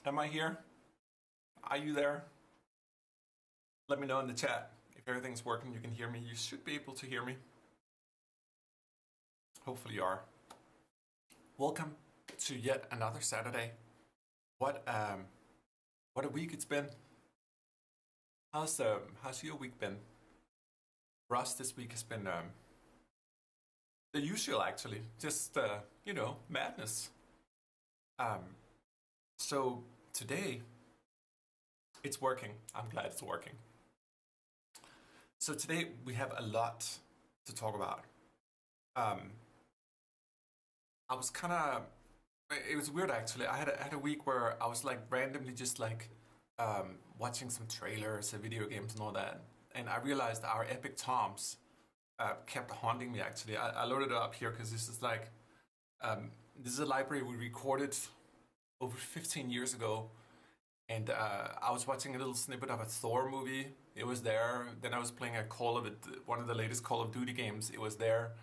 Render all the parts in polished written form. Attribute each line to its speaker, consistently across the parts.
Speaker 1: Am I here? Are you there? Let me know in the chat if everything's working. You can hear me. You should be able to hear me. Hopefully you are. Welcome to yet another Saturday. What a week it's been. How's your week been? For us, this week has been the usual, actually. Just madness. So today it's working. I'm glad it's working. So today we have a lot to talk about. I was kind of, it was weird actually. I had a week where I was like randomly just like watching some trailers of video games and all that, and I realized our epic toms kept haunting me. Actually, I loaded it up here because this is like this is a library we recorded over 15 years ago, and I was watching a little snippet of a Thor movie. It was there. Then I was playing one of the latest Call of Duty games. It was there,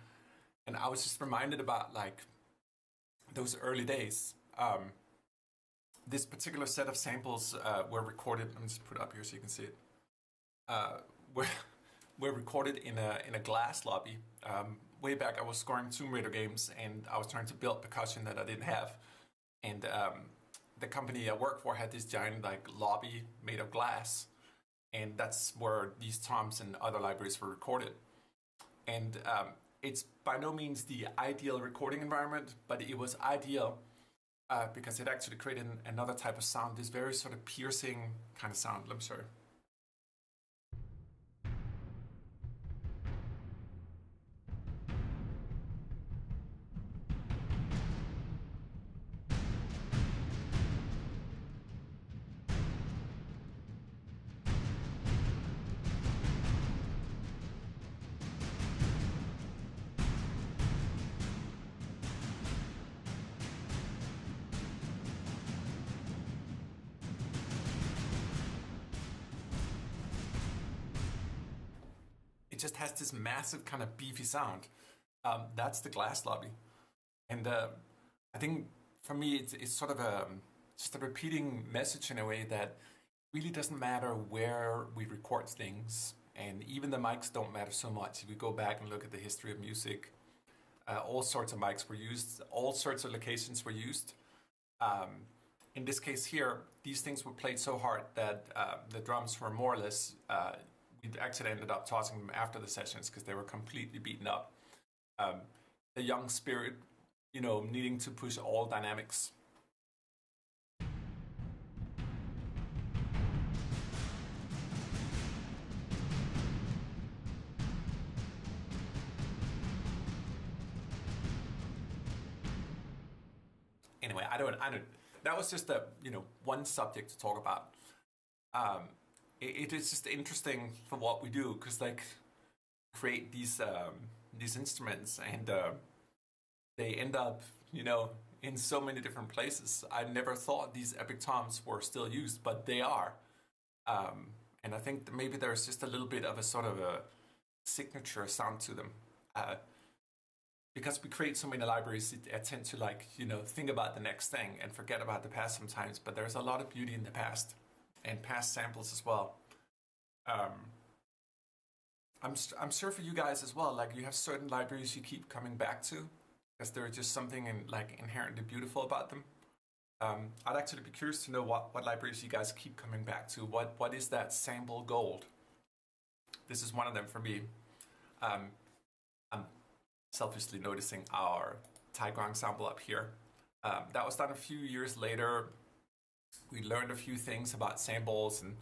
Speaker 1: and I was just reminded about like those early days. This particular set of samples were recorded. Let me just put it up here so you can see it. Were recorded in a glass lobby. Way back, I was scoring Tomb Raider games, and I was trying to build percussion that I didn't have. And the company I worked for had this giant like lobby made of glass, and that's where these toms and other libraries were recorded. And it's by no means the ideal recording environment, but it was ideal because it actually created another type of sound, this very sort of piercing kind of sound. I'm sorry. It just has this massive kind of beefy sound. That's the glass lobby. And I think for me, it's sort of just a repeating message in a way that really doesn't matter where we record things. And even the mics don't matter so much. If we go back and look at the history of music, all sorts of mics were used, all sorts of locations were used. In this case here, these things were played so hard that the drums were more or less we actually ended up tossing them after the sessions because they were completely beaten up. The young spirit, needing to push all dynamics. Anyway, I don't. That was just one subject to talk about. It is just interesting for what we do because like create these instruments and they end up in so many different places. I never thought these epic toms were still used, but they are. And I think that maybe there's just a little bit of a sort of a signature sound to them. Because we create so many libraries, I tend to think about the next thing and forget about the past sometimes, but there's a lot of beauty in the past. And past samples as well. I'm sure for you guys as well, like you have certain libraries you keep coming back to because there's just something inherently beautiful about them. I'd actually be curious to know what libraries you guys keep coming back to. What is that sample gold? This is one of them for me. I'm selfishly noticing our Tiger ensemble up here. That was done a few years later. We learned a few things about samples, and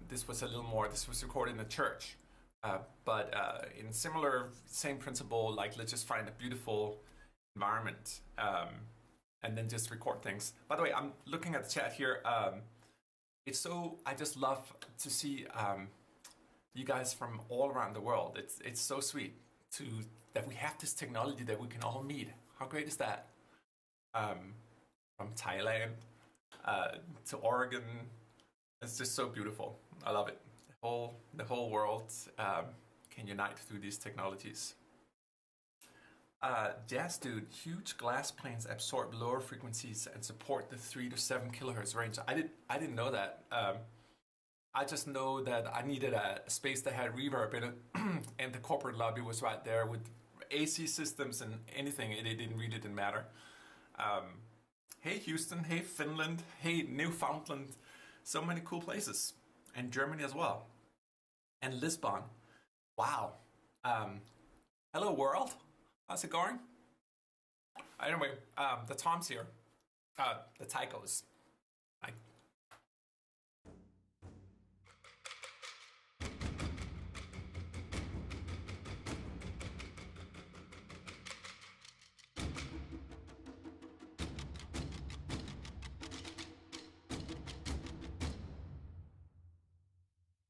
Speaker 1: this was recorded in a church. But in same principle, like let's just find a beautiful environment and then just record things. By the way, I'm looking at the chat here. I just love to see you guys from all around the world. It's so sweet that we have this technology that we can all meet. How great is that? From Thailand to Oregon. It's just so beautiful. I love it. The whole world can unite through these technologies. Jazz dude, huge glass planes absorb lower frequencies and support the 3 to 7 kilohertz range. I didn't know that. I just know that I needed a space that had reverb in it, and the corporate lobby was right there with AC systems and anything. It didn't matter. Hey Houston, hey Finland, hey Newfoundland, so many cool places, and Germany as well, and Lisbon. Wow. Hello world. How's it going? Anyway, the Tom's here. The Tychos.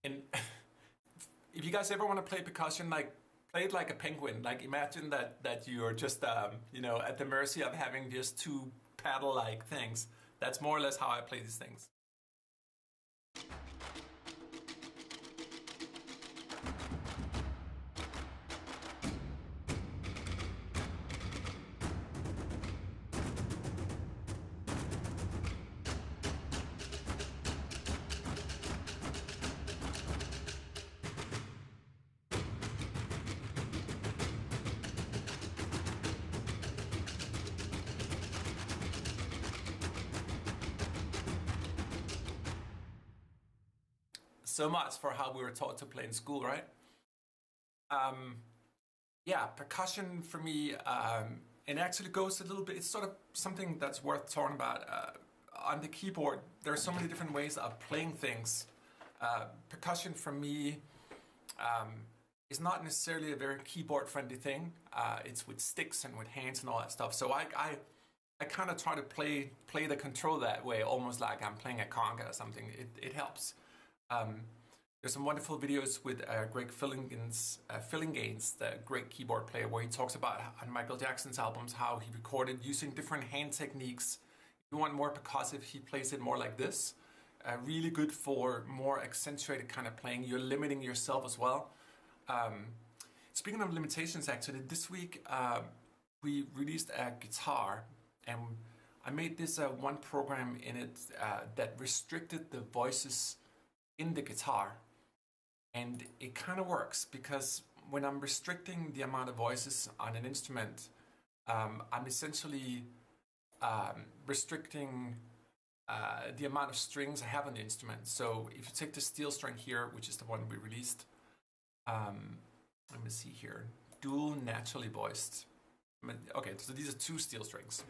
Speaker 1: And if you guys ever want to play percussion, like play it like a penguin. Like imagine that you're just at the mercy of having just two paddle-like things. That's more or less how I play these things. So much for how we were taught to play in school, right? Yeah, percussion for me, it actually goes a little bit, it's sort of something that's worth talking about. On the keyboard, there are so many different ways of playing things. Percussion for me is not necessarily a very keyboard-friendly thing. It's with sticks and with hands and all that stuff. So I kind of try to play the control that way, almost like I'm playing a conga or something. It helps. There's some wonderful videos with Greg Fillinganes, the great keyboard player, where he talks about on Michael Jackson's albums how he recorded using different hand techniques. If you want more percussive, he plays it more like this. Really good for more accentuated kind of playing. You're limiting yourself as well. Speaking of limitations, actually, this week we released a guitar, and I made this one program in it that restricted the voices in the guitar. And it kind of works because when I'm restricting the amount of voices on an instrument, I'm essentially restricting the amount of strings I have on the instrument. So if you take the steel string here, which is the one we released, let me see here, dual naturally voiced. Okay, so these are two steel strings.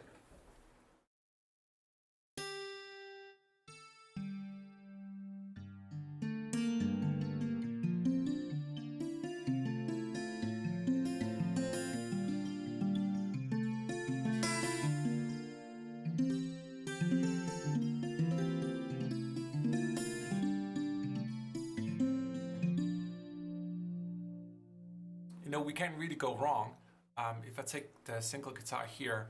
Speaker 1: We can't really go wrong. If I take the single guitar here,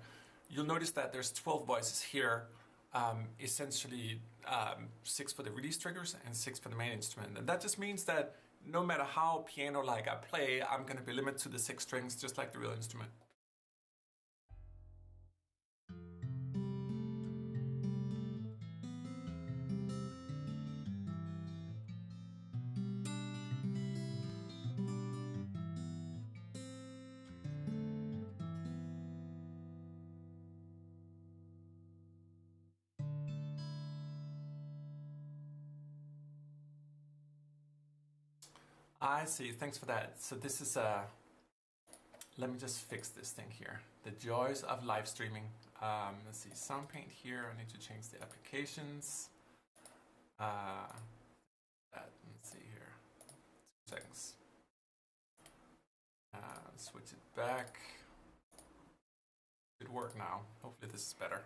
Speaker 1: you'll notice that there's 12 voices here, essentially 6 for the release triggers and 6 for the main instrument. And that just means that no matter how piano-like I play, I'm going to be limited to the 6 strings, just like the real instrument. I see, thanks for that. So this is let me just fix this thing here. The joys of live streaming. Let's see, Soundpaint here. I need to change the applications. Let's see here. 2 seconds. Switch it back. Should work now. Hopefully this is better.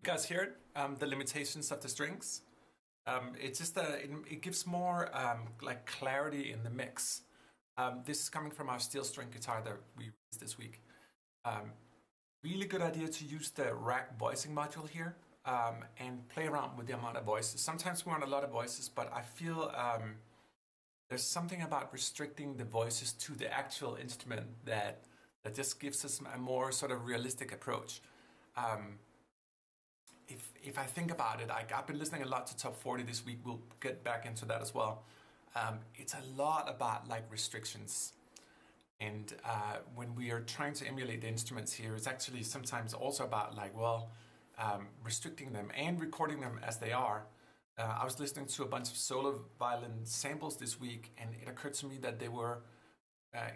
Speaker 1: You guys hear it? The limitations of the strings. It's just it gives more like clarity in the mix. This is coming from our steel string guitar that we used this week. Really good idea to use the rack voicing module here and play around with the amount of voices. Sometimes we want a lot of voices, but I feel there's something about restricting the voices to the actual instrument that just gives us a more sort of realistic approach. If I think about it, I've been listening a lot to Top 40 this week. We'll get back into that as well. It's a lot about like restrictions. And when we are trying to emulate the instruments here, it's actually sometimes also about like, well, restricting them and recording them as they are. I was listening to a bunch of solo violin samples this week, and it occurred to me that they were,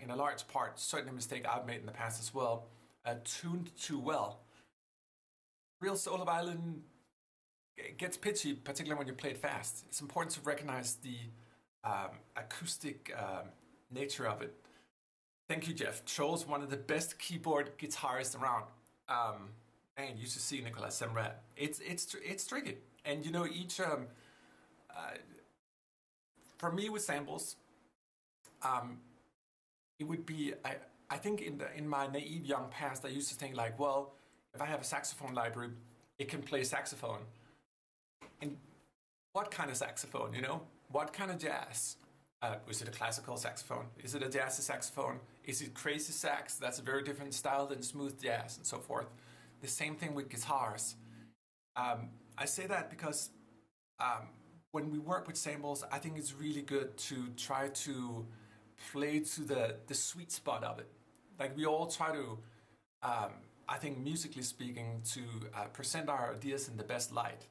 Speaker 1: in a large part, certainly a mistake I've made in the past as well, tuned too well. Real solo violin gets pitchy, particularly when you play it fast. It's important to recognize the acoustic nature of it. Thank you, Jeff. Troll's one of the best keyboard guitarists around. And you should see Nicolas Semrat. It's tricky, and you know each. For me with samples, it would be I think in my naive young past I used to think like, well, if I have a saxophone library, it can play saxophone. And what kind of saxophone, you know? What kind of jazz? Is it a classical saxophone? Is it a jazzy saxophone? Is it crazy sax? That's a very different style than smooth jazz and so forth. The same thing with guitars. I say that because when we work with samples, I think it's really good to try to play to the sweet spot of it. Like we all try to I think musically speaking, to present our ideas in the best light.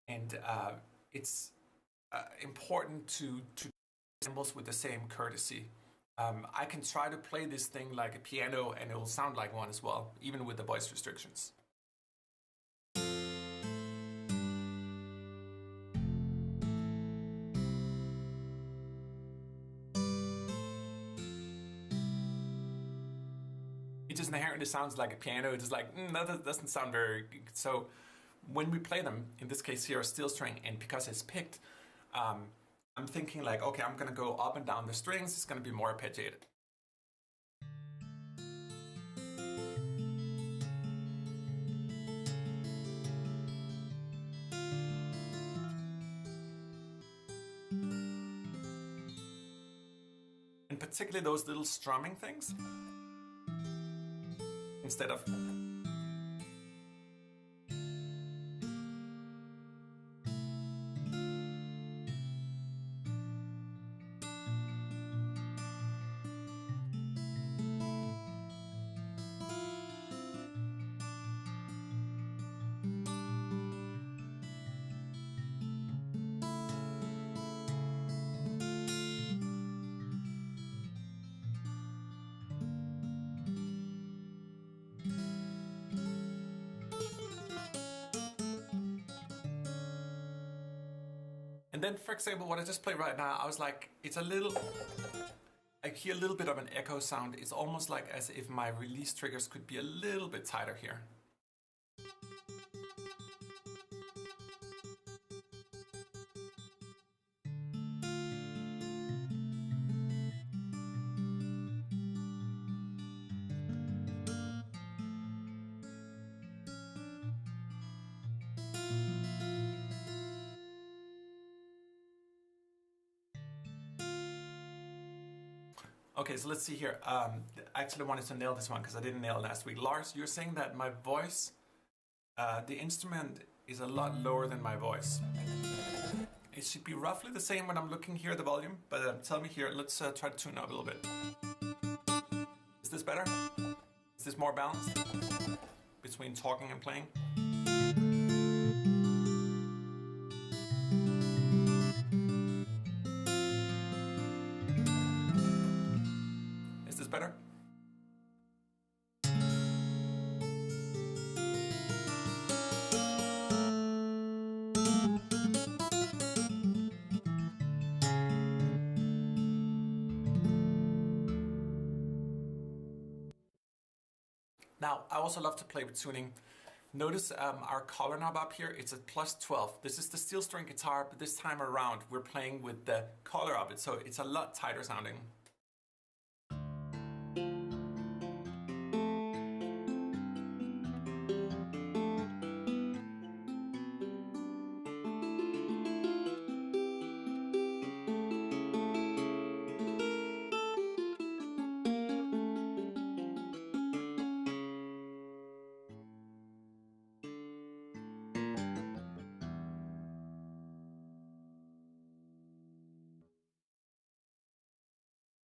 Speaker 1: And it's important to samples with the same courtesy. I can try to play this thing like a piano and it will sound like one as well, even with the voice restrictions. It just inherently sounds like a piano. It's just like, no, that doesn't sound very good. So when we play them, in this case here, a steel string, and because it's picked, I'm thinking like, okay, I'm going to go up and down the strings. It's going to be more arpeggiated. And particularly those little strumming things, instead of And then, for example, what I just played right now, I was like, it's a little, I hear a little bit of an echo sound. It's almost like as if my release triggers could be a little bit tighter here. Okay, so let's see here. I actually wanted to nail this one because I didn't nail it last week. Lars, you're saying that my voice, the instrument is a lot lower than my voice. It should be roughly the same when I'm looking here at the volume, but tell me here, let's try to tune up a little bit. Is this better? Is this more balanced between talking and playing? Is this better? Now, I also love to play with tuning. Notice our color knob up here, it's at +12. This is the steel string guitar, but this time around we're playing with the color of it, so it's a lot tighter sounding.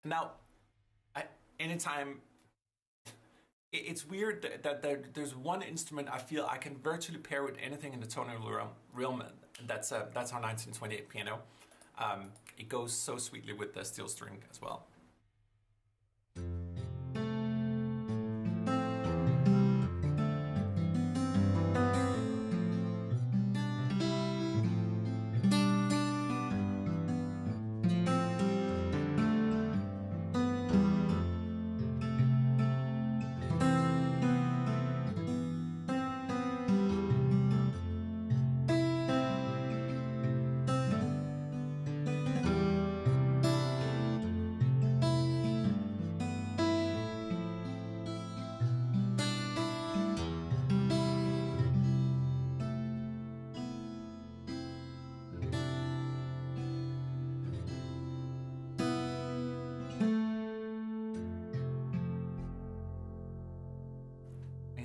Speaker 1: Now, anytime, it's weird that there's one instrument I feel I can virtually pair with anything in the tonal realm. That's our 1928 piano. It goes so sweetly with the steel string as well.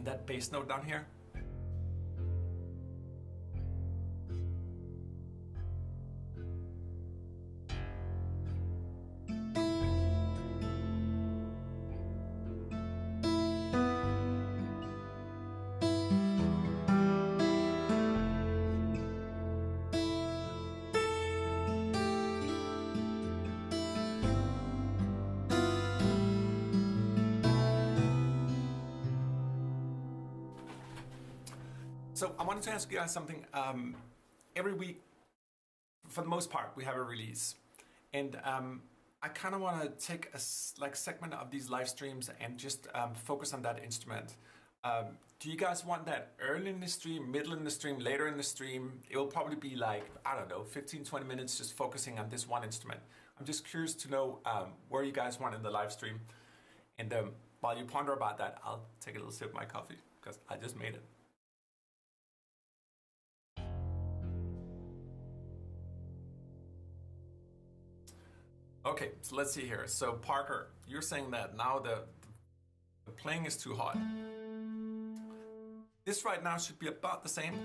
Speaker 1: That bass note down here. So I wanted to ask you guys something. Every week, for the most part, we have a release, and I kind of want to take a segment of these live streams and just focus on that instrument. Do you guys want that early in the stream, middle in the stream, later in the stream? It will probably be like, I don't know, 15, 20 minutes just focusing on this one instrument. I'm just curious to know where you guys want in the live stream. And while you ponder about that, I'll take a little sip of my coffee because I just made it. Okay, so let's see here. So Parker, you're saying that now the playing is too hot. This right now should be about the same.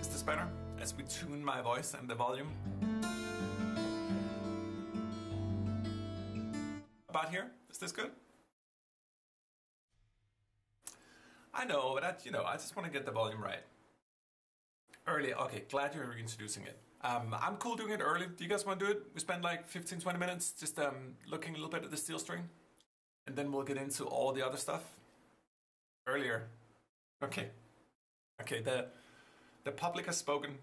Speaker 1: Is this better? As we tune my voice and the volume. About here? Is this good? I know, but I just want to get the volume right. Early, okay, glad you're reintroducing it. I'm cool doing it early. Do you guys want to do it? We spend like 15, 20 minutes just looking a little bit at the steel string. And then we'll get into all the other stuff. Earlier. Okay. Okay, the public has spoken.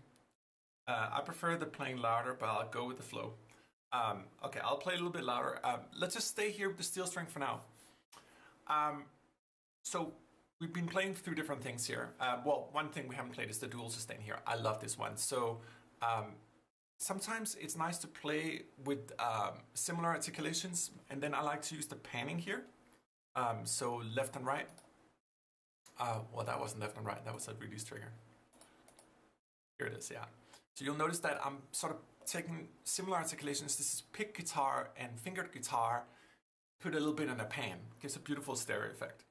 Speaker 1: I prefer the playing louder, but I'll go with the flow. Okay, I'll play a little bit louder. Let's just stay here with the steel string for now. So we've been playing through different things here. Well, one thing we haven't played is the dual sustain here. I love this one. So sometimes it's nice to play with similar articulations, and then I like to use the panning here. So left and right. Well, that wasn't left and right. That was a release trigger. Here it is, yeah. So you'll notice that I'm sort of taking similar articulations. This is pick guitar and fingered guitar. Put a little bit in a pan. Gives a beautiful stereo effect.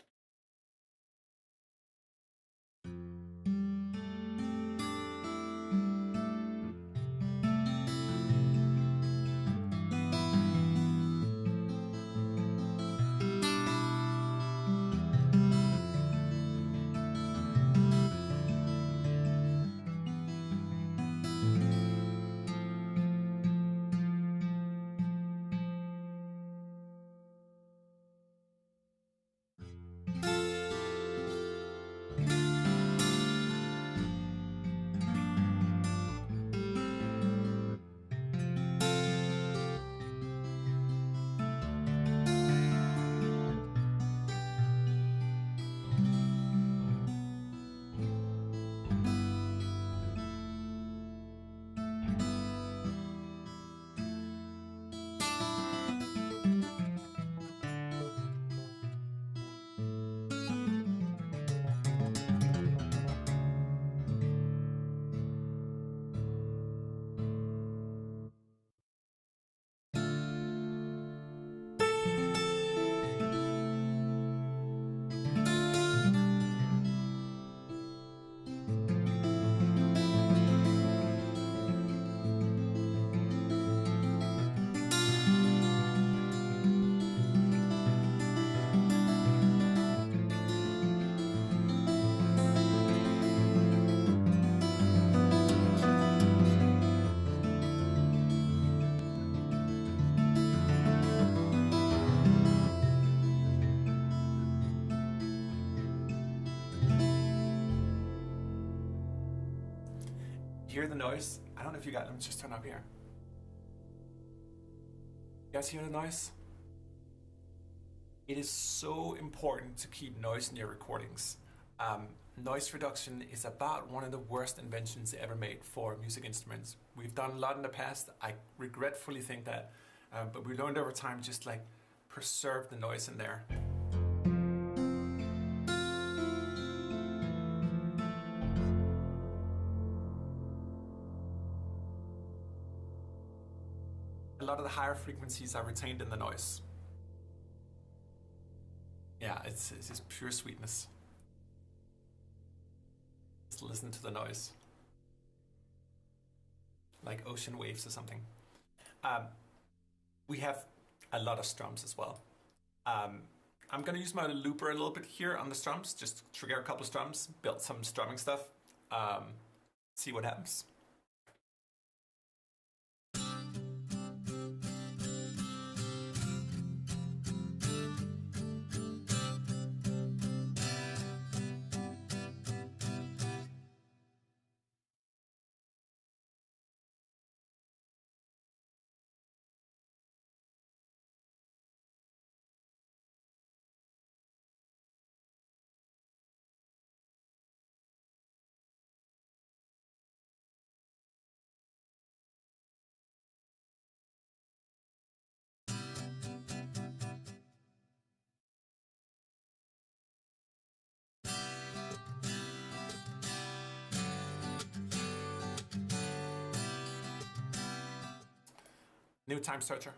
Speaker 1: Hear the noise? I don't know if you got, let me just turn up here. You guys hear the noise? It is so important to keep noise in your recordings. Noise reduction is about one of the worst inventions ever made for music instruments. We've done a lot in the past. I regretfully think that, but we learned over time just like preserve the noise in there. A lot of the higher frequencies are retained in the noise. Yeah, it's just pure sweetness. Just listen to the noise. Like ocean waves or something. We have a lot of strums as well. I'm gonna use my looper a little bit here on the strums, just trigger a couple of strums, build some strumming stuff, see what happens. New time searcher.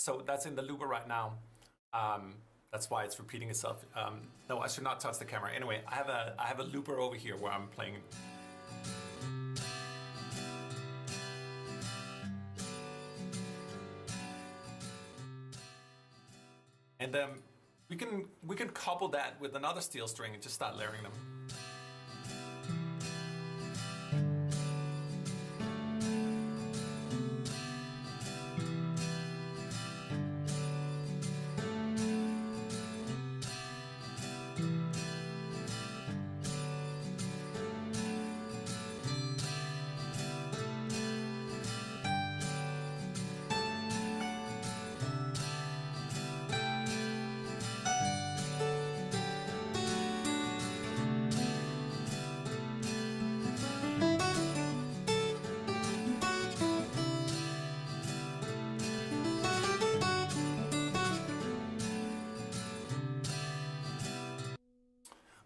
Speaker 1: So that's in the looper right now. That's why it's repeating itself. No, I should not touch the camera. Anyway, I have a looper over here where I'm playing. And we can couple that with another steel string and just start layering them.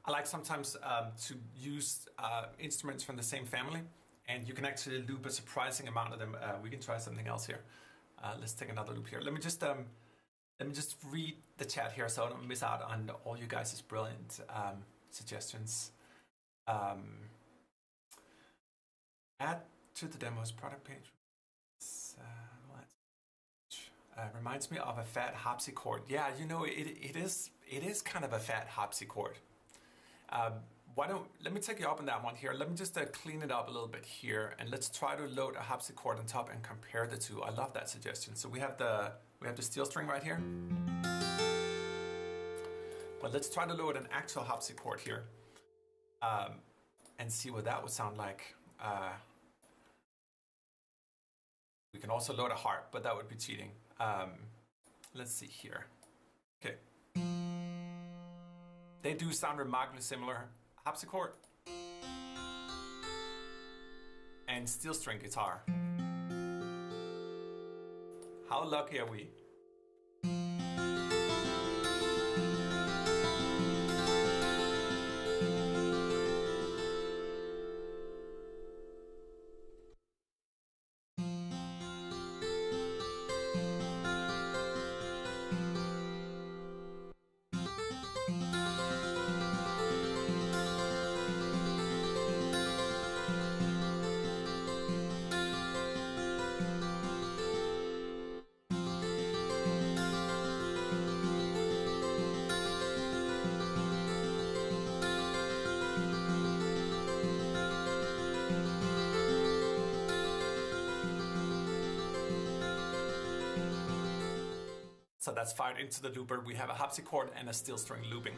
Speaker 1: I like sometimes to use instruments from the same family, and you can actually loop a surprising amount of them. We can try something else here. Let's take another loop here. Let me just read the chat here so I don't miss out on all you guys' brilliant suggestions. Add to the demo's product page. Reminds me of a fat harpsichord. Yeah, you know, it is kind of a fat harpsichord. Let me take you up on that one here. Let me just clean it up a little bit here, and let's try to load a harpsichord on top and compare the two. I love that suggestion. So we have the steel string right here. But let's try to load an actual harpsichord here, and see what that would sound like. We can also load a harp, but that would be cheating. Let's see here. Okay. They do sound remarkably similar. Harpsichord and steel string guitar. How lucky are we? So that's fired into the looper. We have a harpsichord and a steel string looping.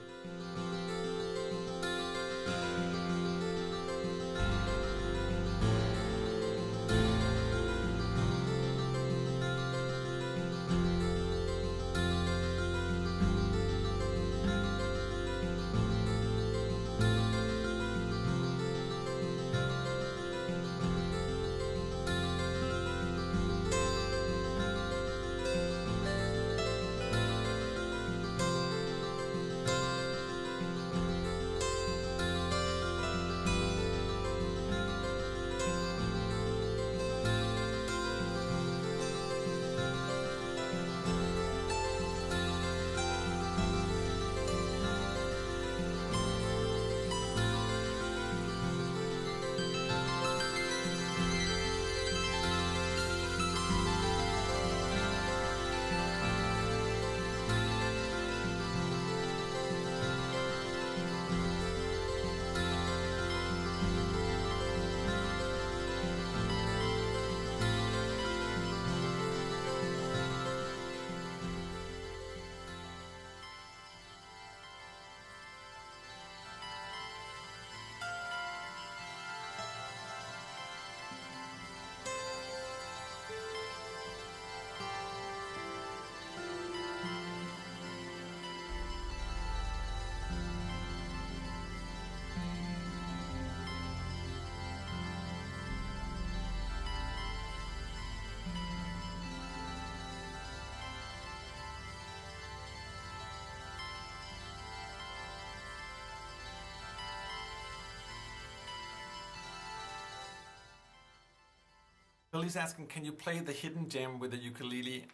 Speaker 1: Lily's asking, can you play the hidden gem with the ukulele?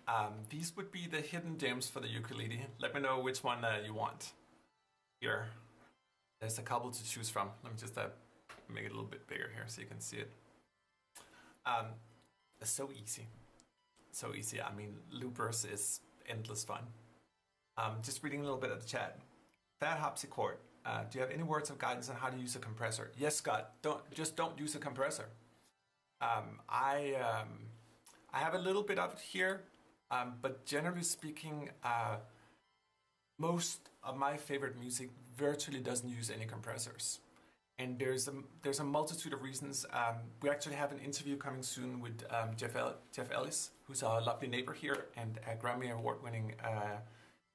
Speaker 1: These would be the hidden gems for the ukulele. Let me know which one you want. Here, there's a couple to choose from. Let me just make it a little bit bigger here so you can see it. It's so easy. So easy. I mean, loopers is endless fun. Just reading a little bit of the chat. That harpsichord. Do you have any words of guidance on how to use a compressor? Yes, Scott. Don't use a compressor. I have a little bit of it here, but generally speaking, most of my favorite music virtually doesn't use any compressors. And there's a multitude of reasons. We actually have an interview coming soon with Jeff Ellis, who's our lovely neighbor here and a Grammy Award-winning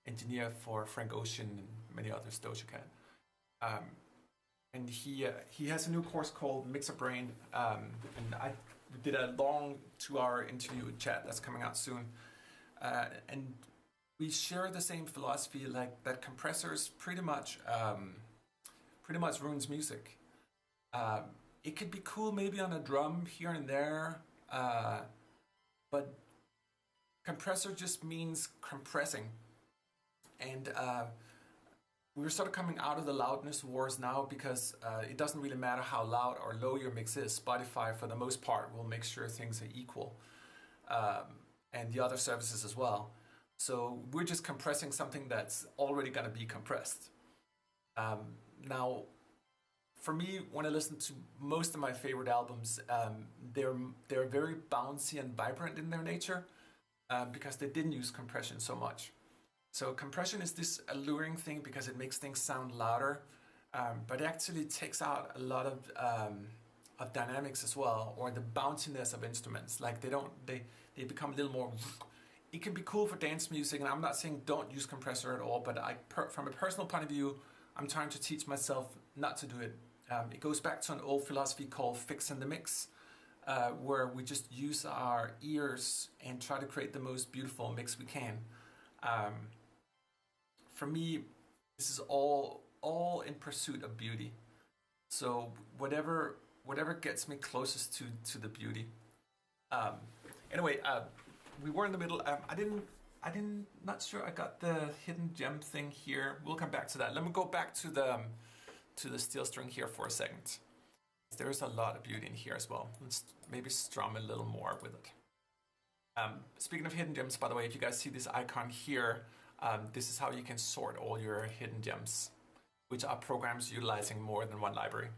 Speaker 1: engineer for Frank Ocean and many others, Doja Cat. And he has a new course called Mixer Brain, and I did a long 2-hour interview with chat that's coming out soon. And we share the same philosophy, like that compressors pretty much ruins music. It could be cool maybe on a drum here and there, but compressor just means compressing. And we're sort of coming out of the loudness wars now because it doesn't really matter how loud or low your mix is. Spotify, for the most part, will make sure things are equal, and the other services as well. So we're just compressing something that's already going to be compressed. Now, for me, when I listen to most of my favorite albums, they're very bouncy and vibrant in their nature because they didn't use compression so much. So compression is this alluring thing because it makes things sound louder, but it actually takes out a lot of dynamics as well, or the bounciness of instruments. Like they become a little more. It can be cool for dance music, and I'm not saying don't use compressor at all, but from a personal point of view, I'm trying to teach myself not to do it. It goes back to an old philosophy called fix in the mix, where we just use our ears and try to create the most beautiful mix we can. For me, this is all in pursuit of beauty. So whatever gets me closest to the beauty. Anyway, we were in the middle. Not sure I got the hidden gem thing here. We'll come back to that. Let me go back to the steel string here for a second. There's a lot of beauty in here as well. Let's maybe strum a little more with it. Speaking of hidden gems, by the way, if you guys see this icon here, this is how you can sort all your hidden gems, which are programs utilizing more than one library.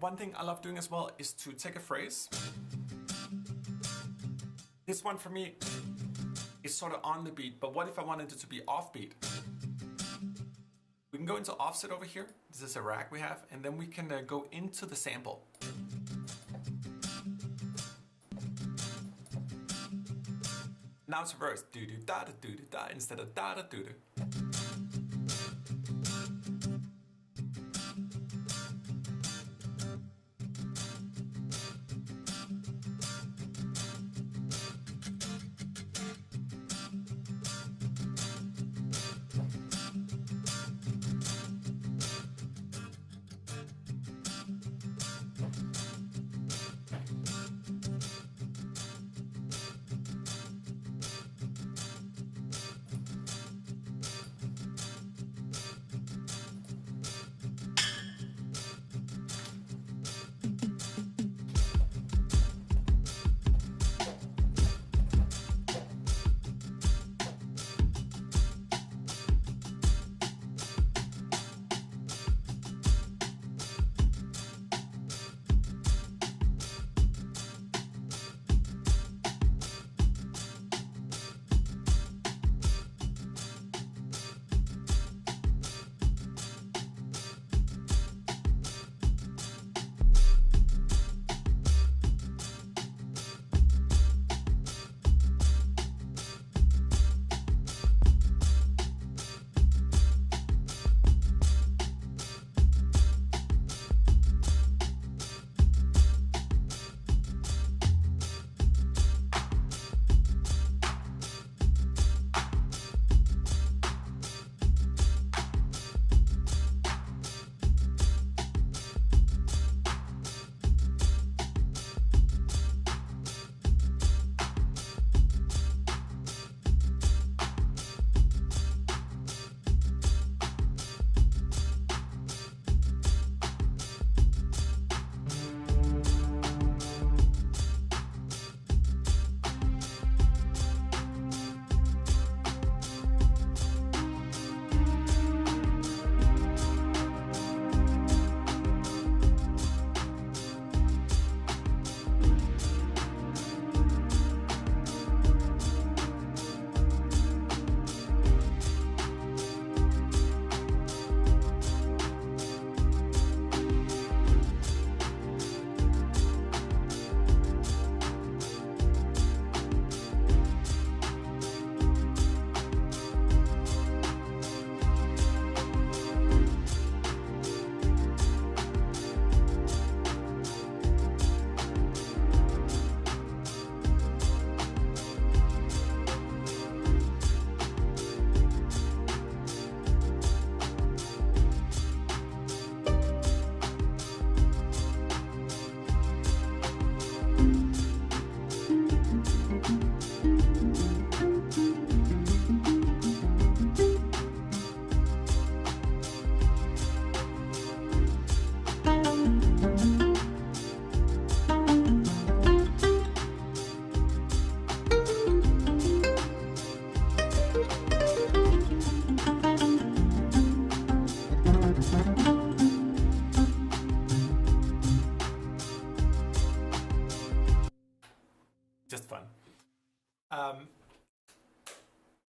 Speaker 1: One thing I love doing as well is to take a phrase. This one for me is sort of on the beat, but what if I wanted it to be offbeat? We can go into offset over here. This is a rack we have, and then we can go into the sample. Now it's reverse, do do da da do do da instead of da da do do.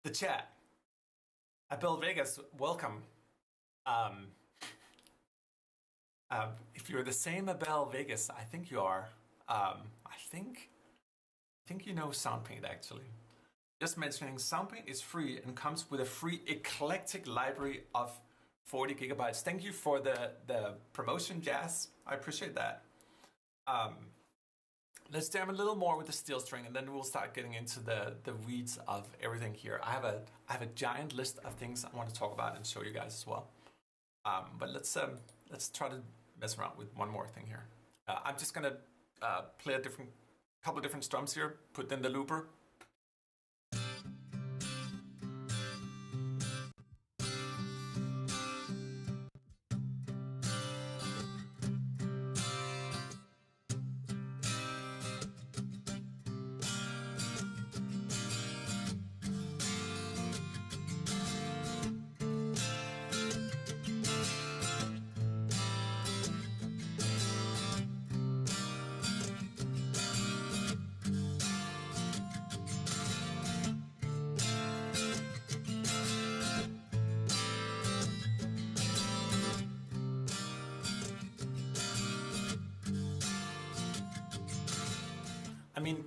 Speaker 1: The chat. Abel Vegas, welcome. If you're the same Abel Vegas, I think you are. I think you know Soundpaint actually. Just mentioning, Soundpaint is free and comes with a free eclectic library of 40 gigabytes. Thank you for the promotion, Jazz. I appreciate that. Let's jam a little more with the steel string, and then we'll start getting into the weeds of everything here. I have a giant list of things I want to talk about and show you guys as well. But let's try to mess around with one more thing here. I'm just gonna play a couple of different strums here, put in the looper. mean,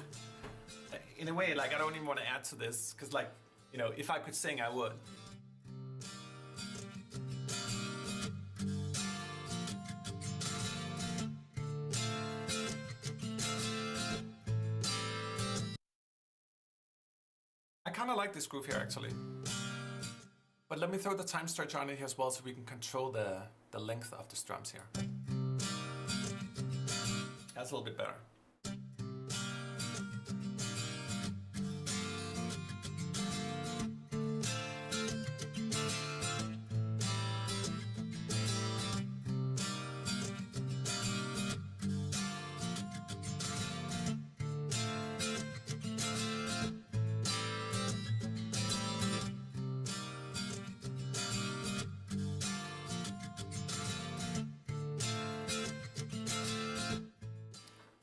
Speaker 1: in a way, like, I don't even want to add to this, because, like, you know, if I could sing, I would. I kind of like this groove here, actually. But let me throw the time stretch on it here as well, so we can control the length of the strums here. That's a little bit better.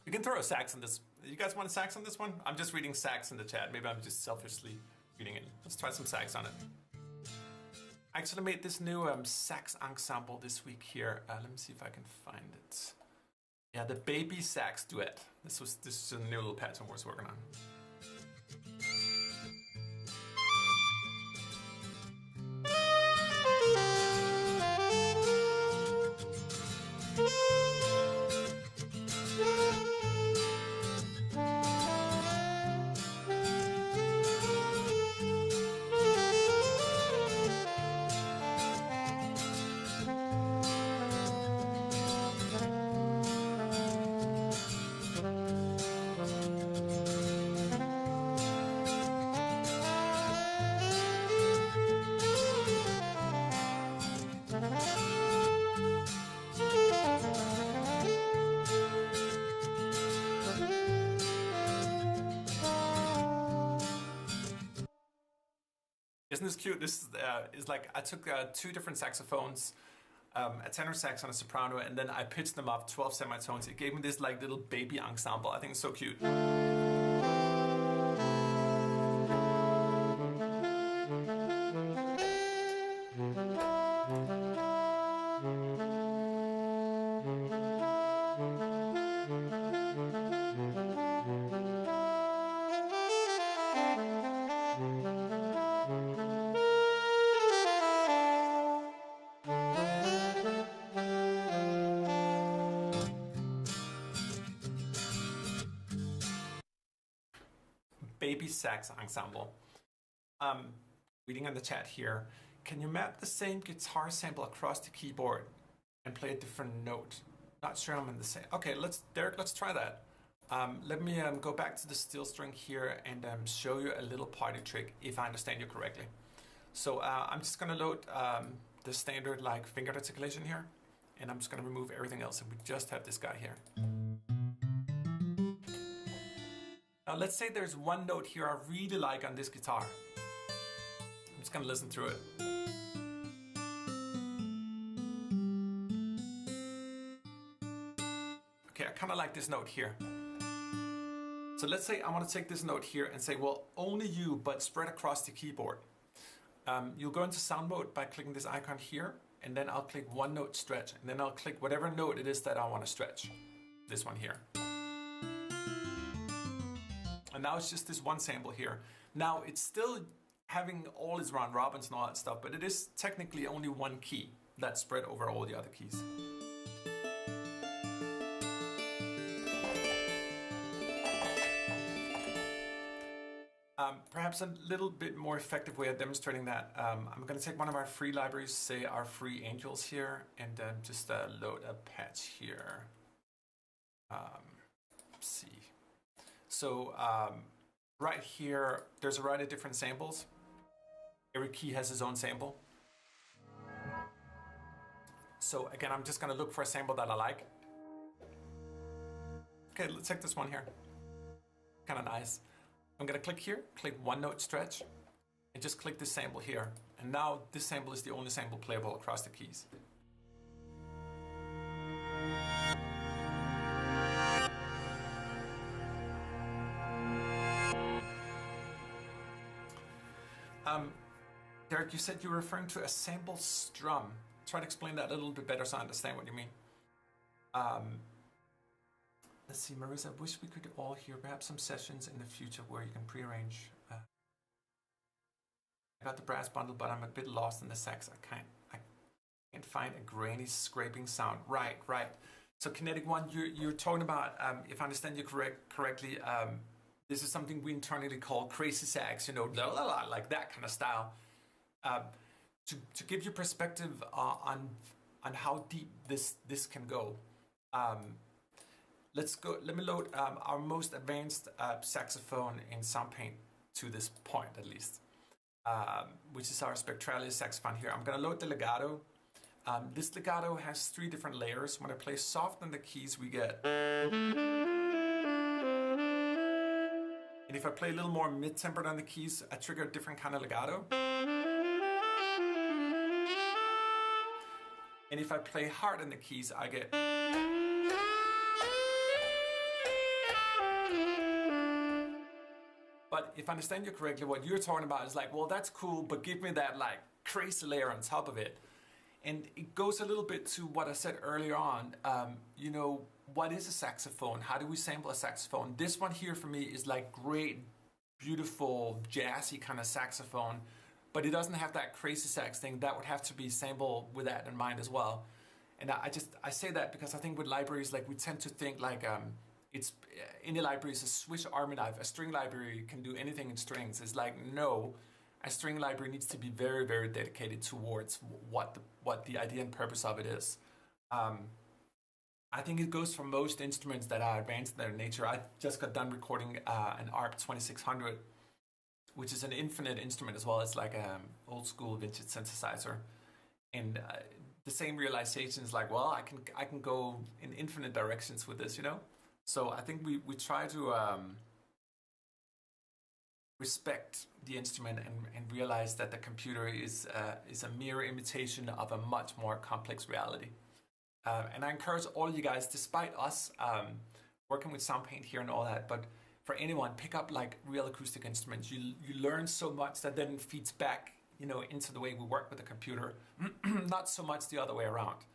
Speaker 1: You can throw a sax on this. You guys want a sax on this one? I'm just reading sax in the chat. Maybe I'm just selfishly reading it. Let's try some sax on it. I actually made this new sax ensemble this week here. Let me see if I can find it. Yeah, the baby sax duet. This is a new little pattern we're working on. Isn't this cute? This is like, I took two different saxophones, a tenor sax and a soprano, and then I pitched them up 12 semitones. It gave me this like little baby ensemble. I think it's so cute. Baby sax ensemble. Reading on the chat here, can you map the same guitar sample across the keyboard and play a different note? Not sure I'm in the same. Okay, Derek, let's try that. Let me go back to the steel string here and show you a little party trick, if I understand you correctly. So I'm just gonna load the standard like finger articulation here, and I'm just gonna remove everything else, and we just have this guy here. Now let's say there's one note here I really like on this guitar. I'm just gonna listen through it. Okay, I kind of like this note here. So let's say I want to take this note here and say, well, only you, but spread across the keyboard. You'll go into sound mode by clicking this icon here, and then I'll click one note stretch, and then I'll click whatever note it is that I want to stretch. This one here. And now it's just this one sample here. Now it's still having all its round robins and all that stuff, but it is technically only one key that's spread over all the other keys. Perhaps a little bit more effective way of demonstrating that. I'm going to take one of our free libraries, say our free Angels here, and just load a patch here. Let's see. So right here, there's a variety of different samples. Every key has its own sample. So again, I'm just gonna look for a sample that I like. Okay, let's take this one here. Kind of nice. I'm gonna click here, click one note stretch, and just click this sample here. And now this sample is the only sample playable across the keys. Derek, you said you were referring to a sample strum. Try to explain that a little bit better so I understand what you mean. let's see, Marissa, I wish we could all hear perhaps some sessions in the future where you can prearrange. I got the brass bundle, but I'm a bit lost in the sax. I can't find a grainy scraping sound. Right. So Kinetic One, you're talking about, if I understand you correctly, this is something we internally call crazy sax, you know, la, la, la, like that kind of style. To give you perspective on how deep this can go, let me load our most advanced saxophone in Soundpaint to this point at least, which is our Spectralis saxophone here. I'm gonna load the legato. This legato has 3 different layers. When I play soft on the keys, we get. And if I play a little more mid-tempered on the keys, I trigger a different kind of legato. And if I play hard on the keys, I get. But if I understand you correctly, what you're talking about is like, well, that's cool, but give me that like crazy layer on top of it. And it goes a little bit to what I said earlier on. You know, what is a saxophone? How do we sample a saxophone? This one here for me is like great, beautiful, jazzy kind of saxophone, but it doesn't have that crazy sax thing. That would have to be sampled with that in mind as well. And I say that because I think with libraries, like we tend to think like it's any library is a Swiss Army knife. A string library can do anything in strings. It's like, no. A string library needs to be very, very dedicated towards what the idea and purpose of it is. I think it goes for most instruments that are advanced in their nature. I just got done recording an ARP 2600, which is an infinite instrument as well. It's like an old school vintage synthesizer. And the same realization is like, well, I can go in infinite directions with this, you know? So I think we try to respect the instrument and realize that the computer is a mere imitation of a much more complex reality. And I encourage all you guys, despite us working with Soundpaint here and all that, but for anyone, pick up like real acoustic instruments. You learn so much that then feeds back, you know, into the way we work with the computer. Not so much the other way around.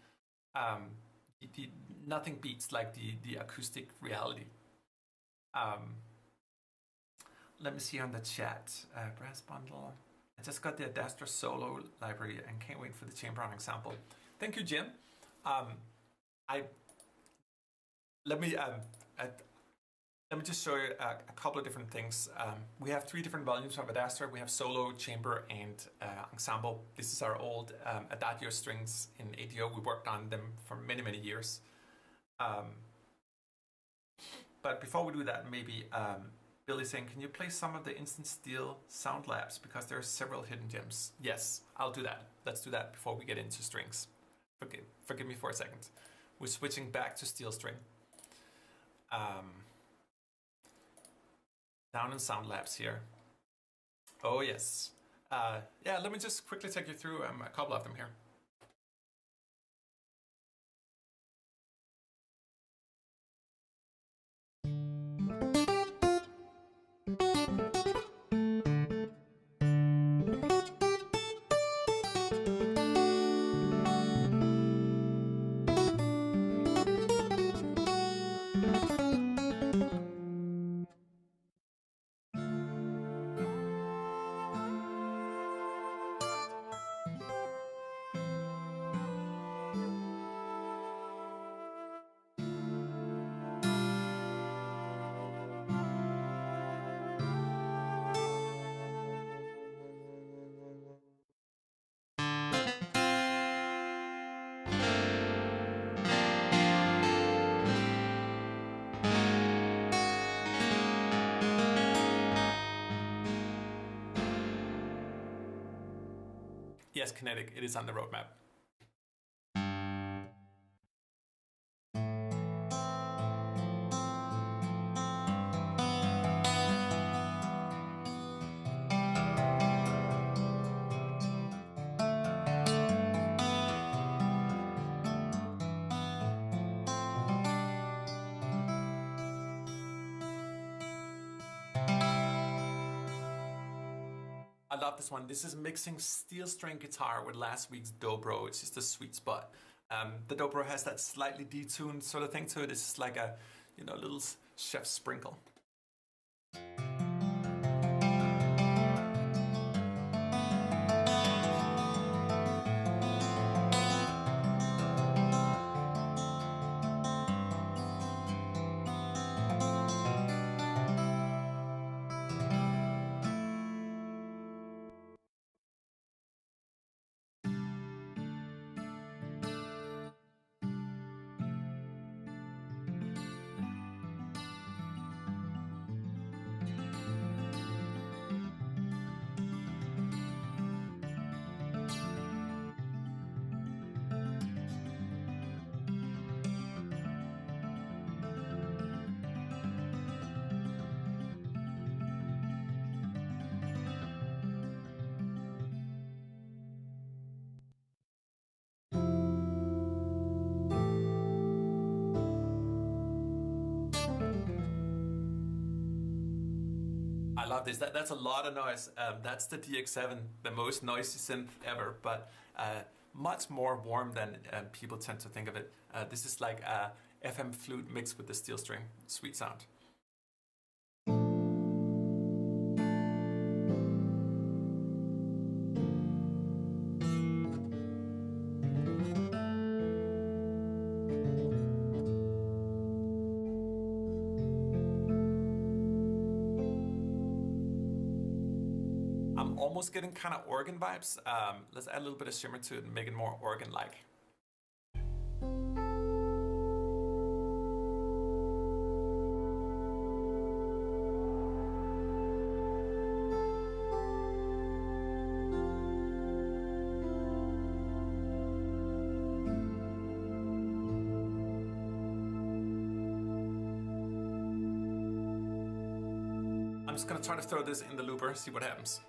Speaker 1: Nothing beats like the acoustic reality. Let me see on the chat. Brass bundle. I just got the Adastra solo library and can't wait for the chamber on example. Thank you, Jim. Let me just show you a couple of different things. We have 3 different volumes of Adastra. We have solo, chamber, and ensemble. This is our old Adagio strings in ADO. We worked on them for many, many years. But before we do that, maybe Billy's saying, can you play some of the Instant Steel sound labs? Because there are several hidden gems. Yes, I'll do that. Let's do that before we get into strings. Forgive me for a second. We're switching back to steel string. Down in sound labs here. Oh, yes. Yeah, let me just quickly take you through a couple of them here. Yes, Kinetic, it is on the roadmap. I love this one. This is mixing steel string guitar with last week's dobro. It's just a sweet spot. The dobro has that slightly detuned sort of thing to it. It's like you know, a little chef sprinkle. I love this. That's a lot of noise. That's the DX7, the most noisy synth ever, but much more warm than people tend to think of it. This is like a FM flute mixed with the steel string. Sweet sound. Almost getting kind of organ vibes. Let's add a little bit of shimmer to it and make it more organ-like. I'm just gonna try to throw this in the looper, see what happens.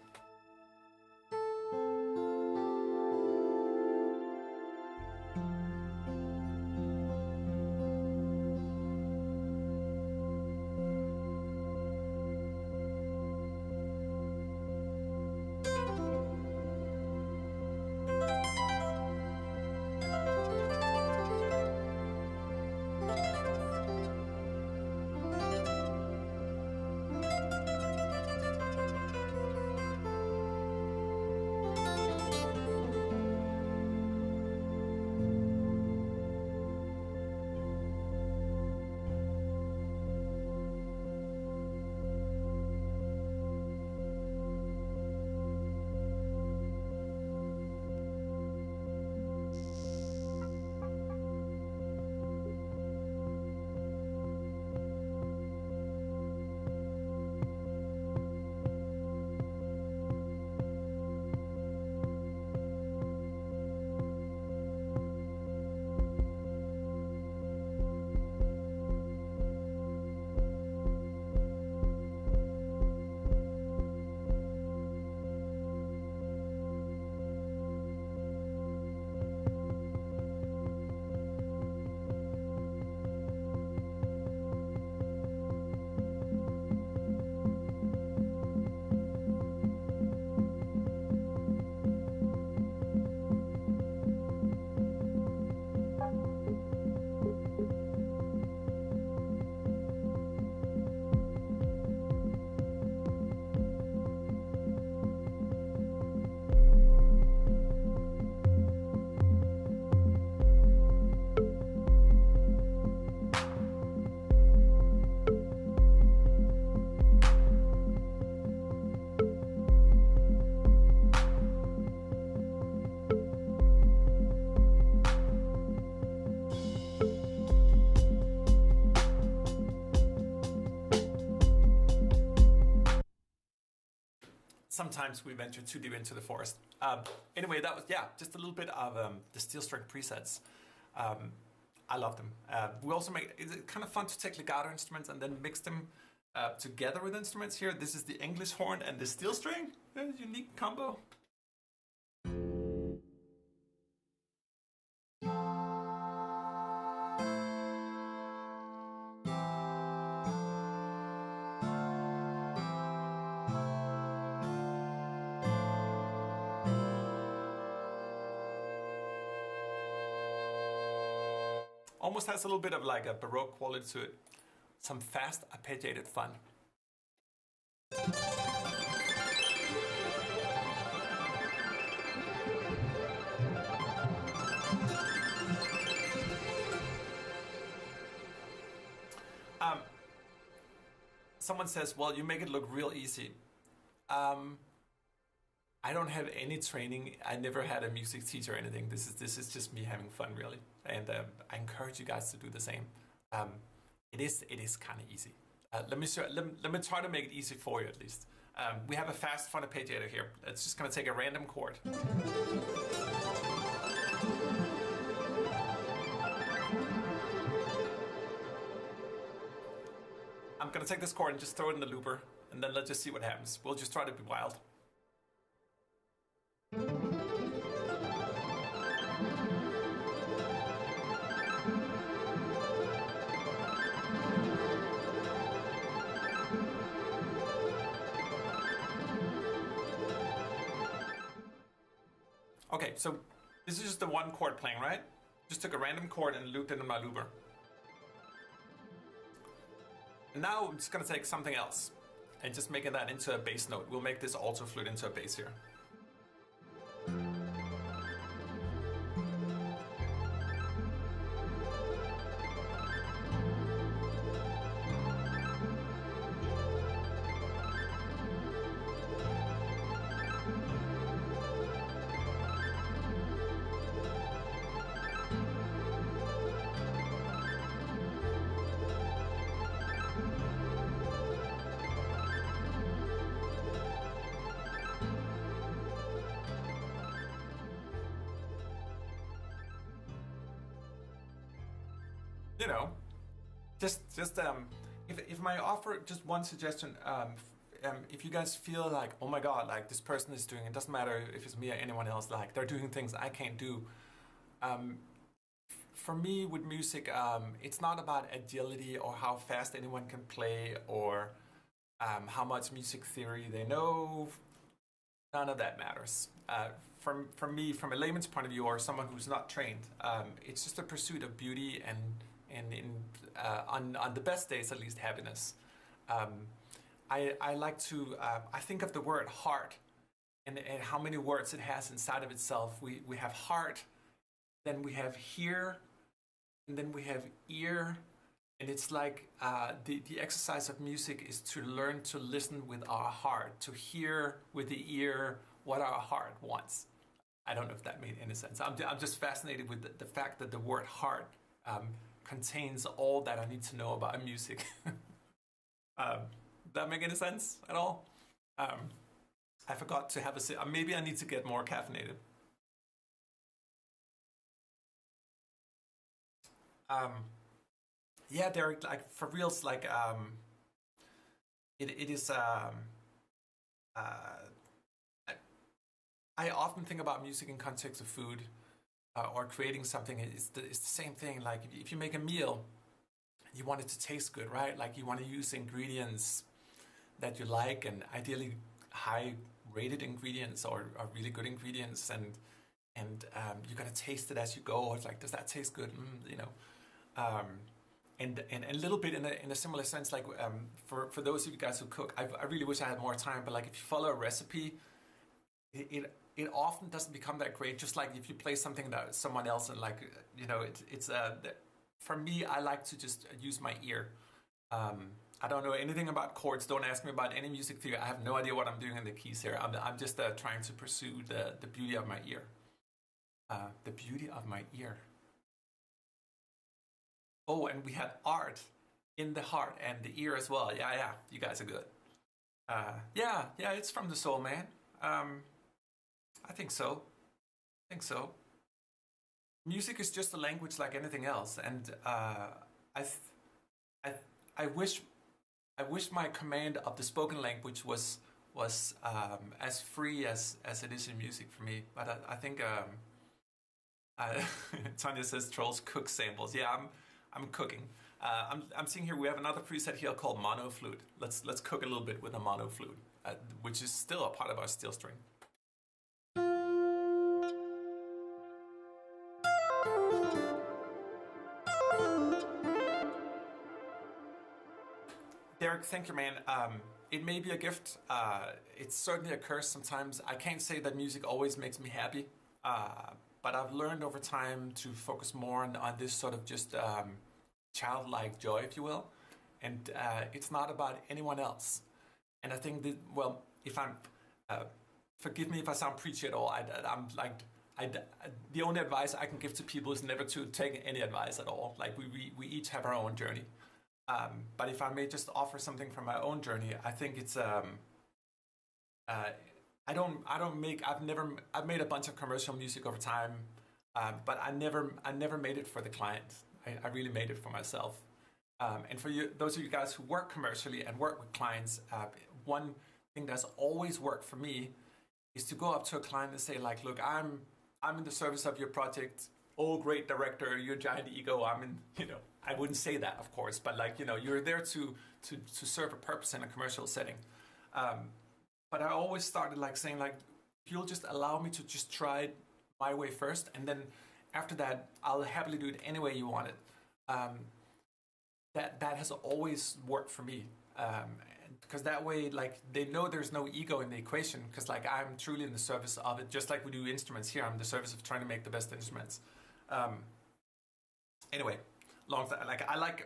Speaker 1: Sometimes we venture too deep into the forest. Anyway, that was, yeah, just a little bit of the steel string presets. I love them. We also make, it's kind of fun to take legato instruments and then mix them together with instruments here. This is the English horn and the steel string. A unique combo. Almost has a little bit of like a Baroque quality to it. some fast arpeggiated fun. Someone says, well, you make it look real easy. I don't have any training. I never had a music teacher or anything. This is just me having fun, really. And I encourage you guys to do the same. It is kind of easy. Let me try to make it easy for you at least. We have a fast fun arpeggiator here. It's just going to take a random chord. I'm going to take this chord and just throw it in the looper, and then let's just see what happens. We'll just try to be wild. Okay, so this is just the one chord playing, right? Just took a random chord and looped it in my looper. And now I'm just gonna take something else and just making that into a bass note. We'll make this alto flute into a bass here. You know, just if I offer just one suggestion, if you guys feel like, oh my god, like this person is doing, it doesn't matter if it's me or anyone else, like they're doing things I can't do. For me with music, it's not about agility or how fast anyone can play or how much music theory they know. None of that matters. From me, from a layman's point of view or someone who's not trained, it's just a pursuit of beauty and on the best days at least happiness. I like to I think of the word heart and how many words it has inside of itself. We have heart, then we have hear, and then we have ear, and it's like the exercise of music is to learn to listen with our heart, to hear with the ear what our heart wants. I don't know if that made any sense. I'm just fascinated with the fact that the word heart contains all that I need to know about music. Does that make any sense at all? I forgot to have a sip. Maybe I need to get more caffeinated. Yeah, Derek, like for reals, like it is. I often think about music in context of food or creating something. It's the same thing. Like if you make a meal, you want it to taste good, right? Like you want to use ingredients that you like, and ideally high-rated ingredients or really good ingredients, and you're gonna taste it as you go. It's like, does that taste good? You know. And a little bit in a similar sense, like for those of you guys who cook, I really wish I had more time. But like if you follow a recipe, it often doesn't become that great. Just like if you play something that someone else and like you know it's for me, I like to just use my ear. I don't know anything about chords. Don't ask me about any music theory. I have no idea what I'm doing in the keys here. I'm just trying to pursue the beauty of my ear. The beauty of my ear. Oh, and we had art in the heart and the ear as well. Yeah, you guys are good. Yeah, it's from the soul, man. I think so. Music is just a language like anything else, and I wish my command of the spoken language was as free as it is in music for me. But I think Tanya says trolls cook samples. Yeah, I'm cooking. I'm seeing here we have another preset here called mono flute. Let's cook a little bit with a mono flute, which is still a part of our steel string. Derek, thank you, man. It may be a gift. It's certainly a curse sometimes. I can't say that music always makes me happy, but I've learned over time to focus more on this sort of just childlike joy, if you will. And it's not about anyone else. And I think that, well, if I'm, forgive me if I sound preachy at all. I'm like, the only advice I can give to people is never to take any advice at all. Like we each have our own journey. But if I may just offer something from my own journey, I think it's I've made a bunch of commercial music over time, but I never made it for the client. I really made it for myself. And for you, those of you guys who work commercially and work with clients, one thing that's always worked for me is to go up to a client and say, like, look, I'm in the service of your project. Oh, great director, you're a giant ego. I wouldn't say that, of course, but like, you're there to serve a purpose in a commercial setting. But I always started like saying, like, if you'll just allow me to just try it my way first, and then after that, I'll happily do it any way you want it. That has always worked for me. Because that way, like, they know there's no ego in the equation, because like I'm truly in the service of it, just like we do instruments here. I'm in the service of trying to make the best instruments. Anyway,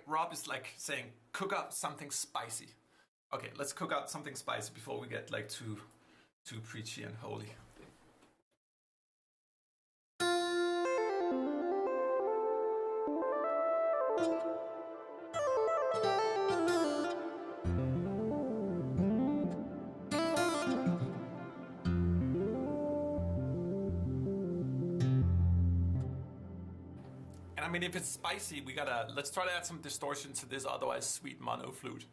Speaker 1: Rob is like saying, cook up something spicy. Okay, let's cook out something spicy before we get like too preachy and holy. I mean, if it's spicy, let's try to add some distortion to this otherwise sweet mono flute.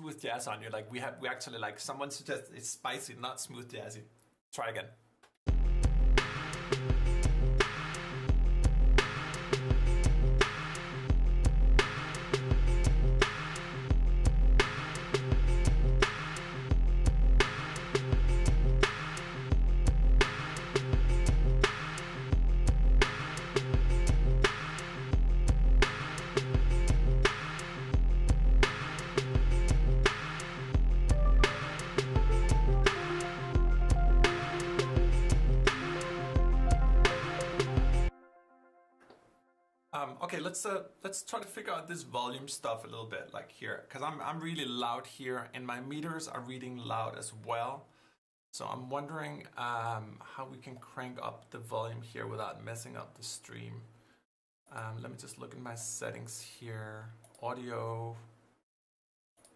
Speaker 1: smooth jazz on you. Like we actually like someone suggested it's spicy, not smooth jazzy. Try again. Okay, let's try to figure out this volume stuff a little bit, like here, because I'm really loud here, and my meters are reading loud as well. So I'm wondering how we can crank up the volume here without messing up the stream. Let me just look at my settings here. Audio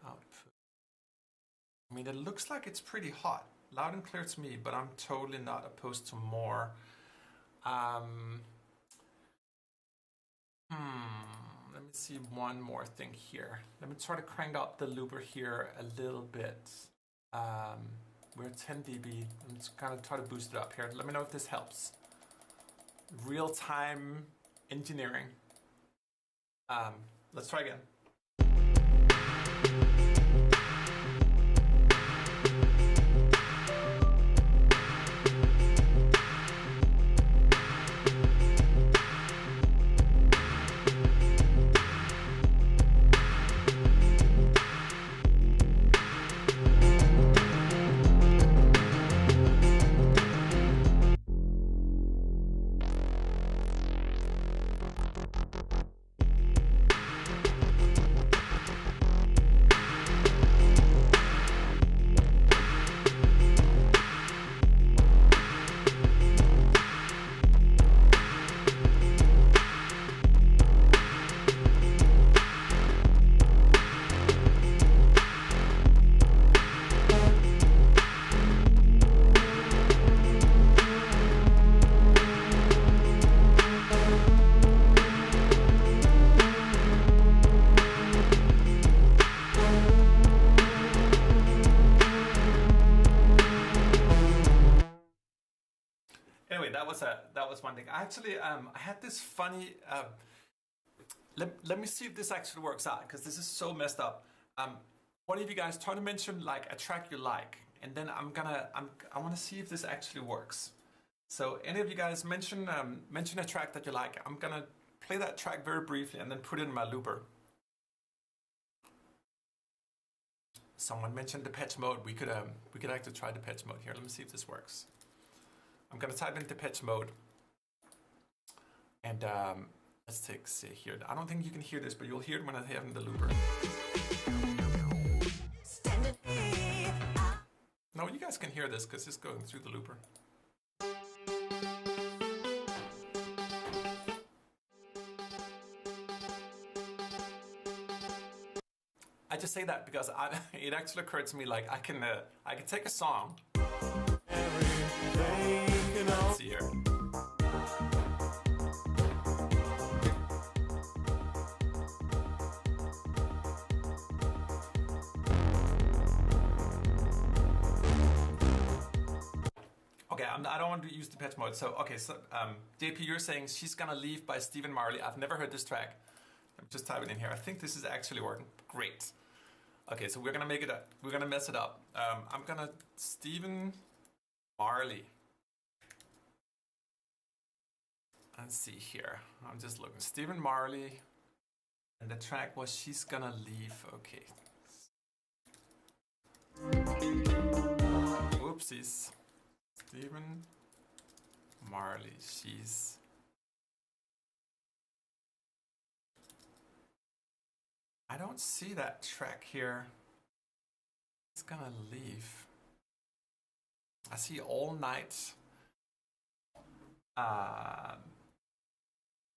Speaker 1: output. I mean, it looks like it's pretty hot, loud and clear to me, but I'm totally not opposed to more. Let me see one more thing here. Let me try to crank up the looper here a little bit. We're at 10 dB. I'm just gonna try to boost it up here. Let me know if this helps. Real-time engineering. Let's try again. That was one thing. Actually, I had this funny. Let me see if this actually works out, because this is so messed up. One of you guys try to mention like a track you like, and then I want to see if this actually works. So any of you guys mention a track that you like. I'm gonna play that track very briefly and then put it in my looper. Someone mentioned Depeche Mode. We could actually try Depeche Mode here. Let me see if this works. I'm gonna type in Depeche Mode, and let's see here. I don't think you can hear this, but you'll hear it when I have it in the looper. No, you guys can hear this because it's going through the looper. I just say that because it actually occurred to me, like I can take a song. Let's see here. Okay, I don't want to use the Depeche Mode. So, okay, so JP, you're saying She's Gonna Leave by Stephen Marley. I've never heard this track. I'm just typing in here. I think this is actually working. Great. Okay, so we're gonna make it up. We're gonna mess it up. I'm gonna Stephen Marley. Let's see here. I'm just looking. Stephen Marley, and the track was She's Gonna Leave. Okay. Whoopsies. Stephen Marley. She's. I don't see that track here. It's gonna leave. I see All Night. Let's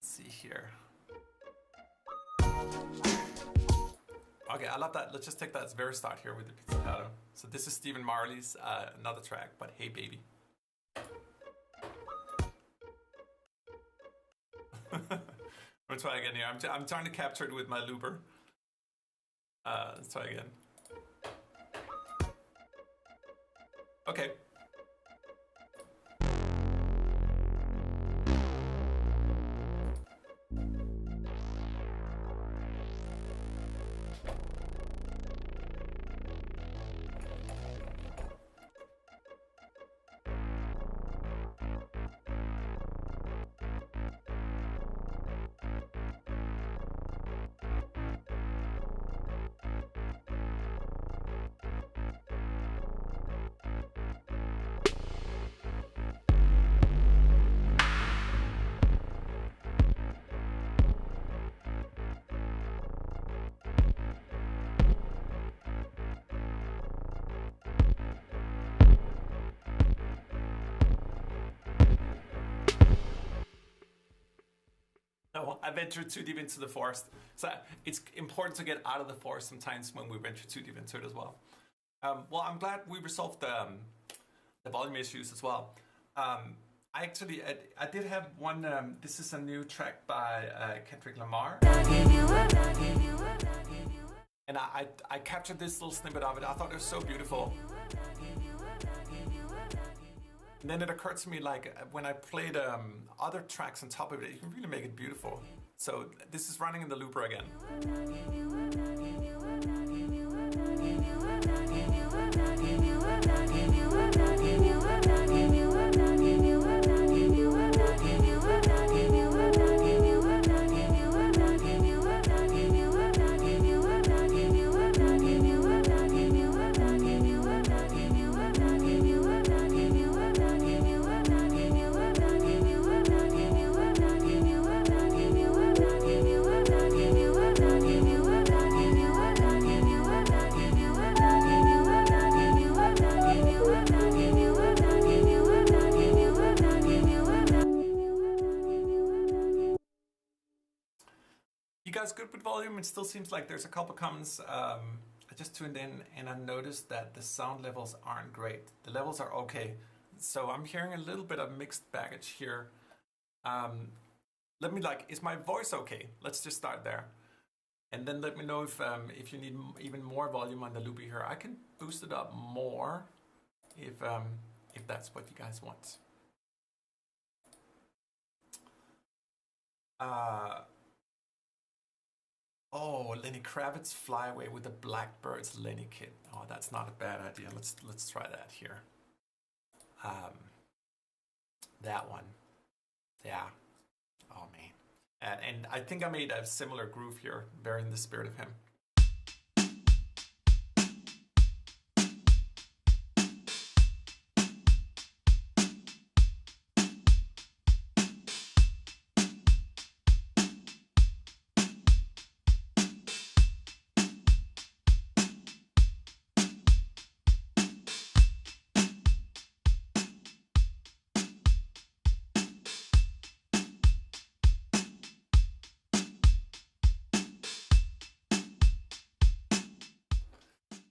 Speaker 1: see here. Okay, I love that. Let's just take that as very start here with the pizzicato. So this is Stephen Marley's another track, but Hey Baby. Let's try again here. I'm trying to capture it with my looper. Let's try again. Okay. No, I ventured too deep into the forest. So it's important to get out of the forest sometimes when we venture too deep into it as well. Well, I'm glad we resolved the volume issues as well. I did have one. This is a new track by Kendrick Lamar, and I captured this little snippet of it. I thought it was so beautiful. And then it occurred to me, like, when I played other tracks on top of it, you can really make it beautiful. So this is running in the looper again. You guys good with volume? It still seems like there's a couple comments. I just tuned in and I noticed that the sound levels aren't great. The levels are okay. So I'm hearing a little bit of mixed baggage here. Let me is my voice okay? Let's just start there. And then let me know if you need even more volume on the loopy here. I can boost it up more if that's what you guys want. Oh, Lenny Kravitz, Fly Away with the Blackbirds, Lenny Kid. Oh, that's not a bad idea. Let's try that here. That one. Yeah. Oh man. And I think I made a similar groove here, very in the spirit of him.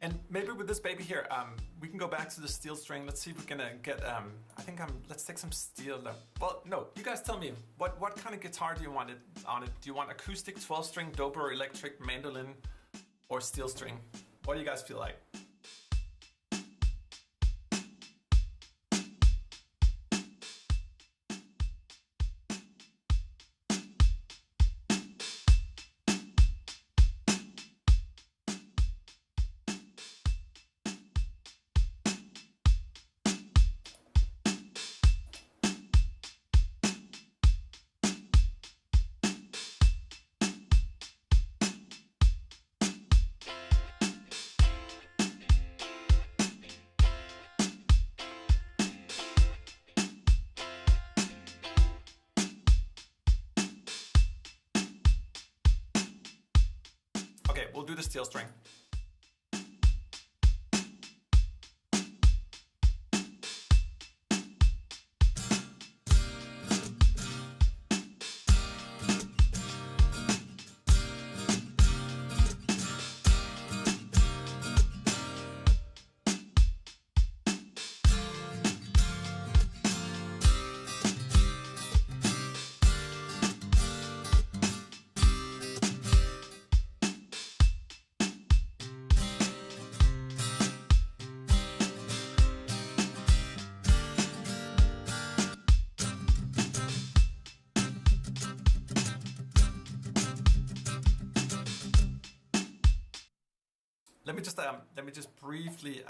Speaker 1: And maybe with this baby here, we can go back to the steel string. Let's see if we can get, let's take some steel. Well, no, you guys tell me, what kind of guitar do you want on it? Do you want acoustic, 12-string, Dobro, electric, mandolin, or steel string? What do you guys feel like? Okay, we'll do the steel string. let me just briefly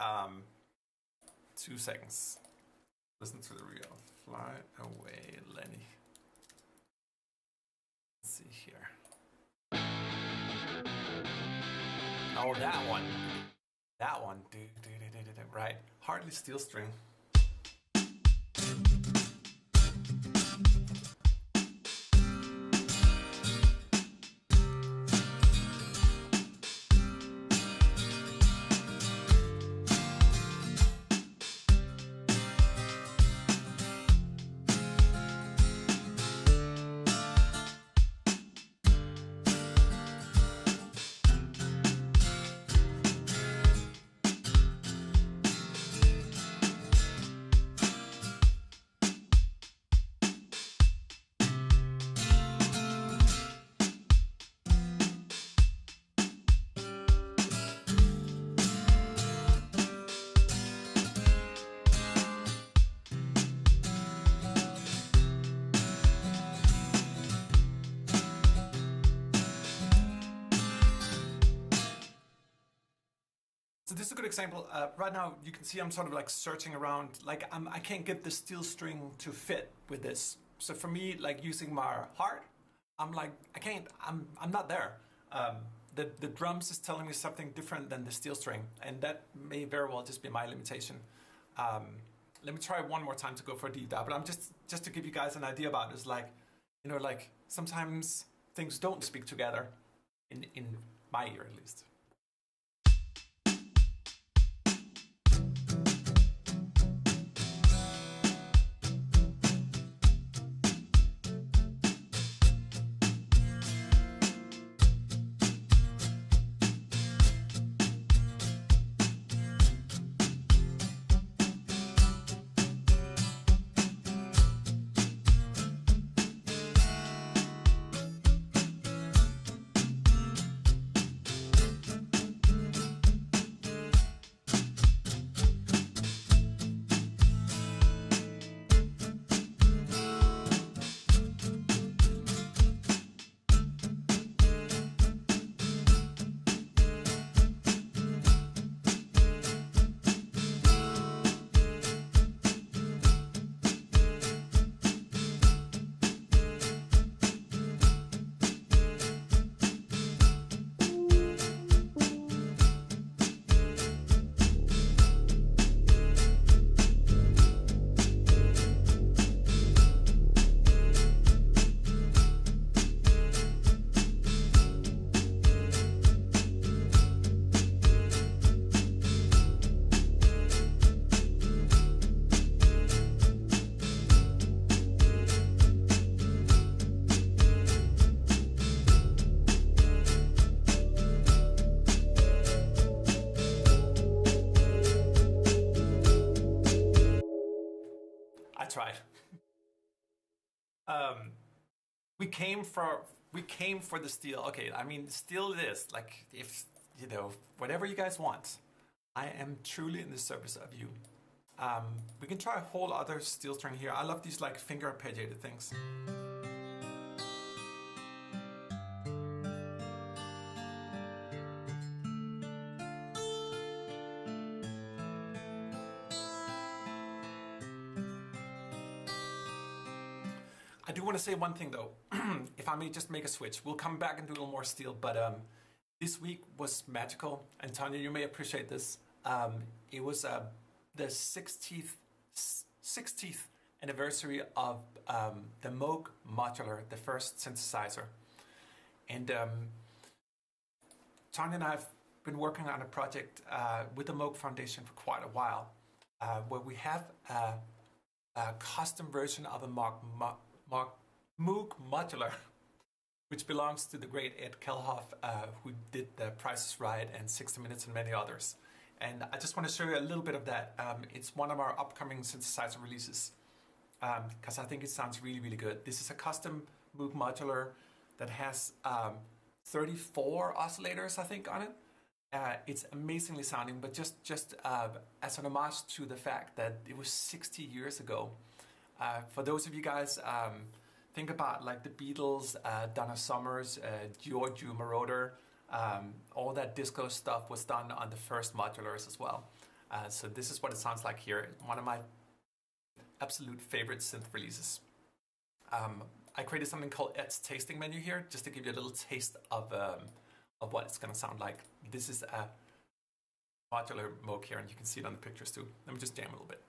Speaker 1: 2 seconds. Listen to the real. Fly away, Lenny. Let's see here. Oh, that one. That one. Right. Hardly steel string. So this is a good example. Right now, you can see I'm sort of like searching around. Like I can't get the steel string to fit with this. So for me, like using my heart, I'm like I can't. I'm not there. The drums is telling me something different than the steel string, and that may very well just be my limitation. Let me try one more time to go for a deep dive. But I'm just to give you guys an idea about this. Like like sometimes things don't speak together, in my ear at least. Tried. We came for the steel. Okay, I mean, steel it is. Like, if whatever you guys want, I am truly in the service of you. We can try a whole other steel string here. I love these like finger arpeggiated things. I do want to say one thing though, if I may just make a switch. We'll come back and do a little more steel, but this week was magical. And Tanya, you may appreciate this. It was the 60th anniversary of the Moog modular, the first synthesizer. And Tanya and I have been working on a project with the Moog Foundation for quite a while, where we have a custom version of a Moog modular, which belongs to the great Ed Kelhoff, who did The Price is Right and 60 Minutes and many others. And I just want to show you a little bit of that. It's one of our upcoming synthesizer releases, because I think it sounds really, really good. This is a custom Moog modular that has 34 oscillators, I think, on it. It's amazingly sounding, but just as an homage to the fact that it was 60 years ago. For those of you guys, think about like the Beatles, Donna Summers, Giorgio Moroder, All that disco stuff was done on the first modulars as well. So this is what it sounds like here. One of my absolute favorite synth releases. I created something called Ed's tasting menu here, just to give you a little taste of what it's going to sound like. This is a modular Moog here, and you can see it on the pictures too. Let me just jam a little bit.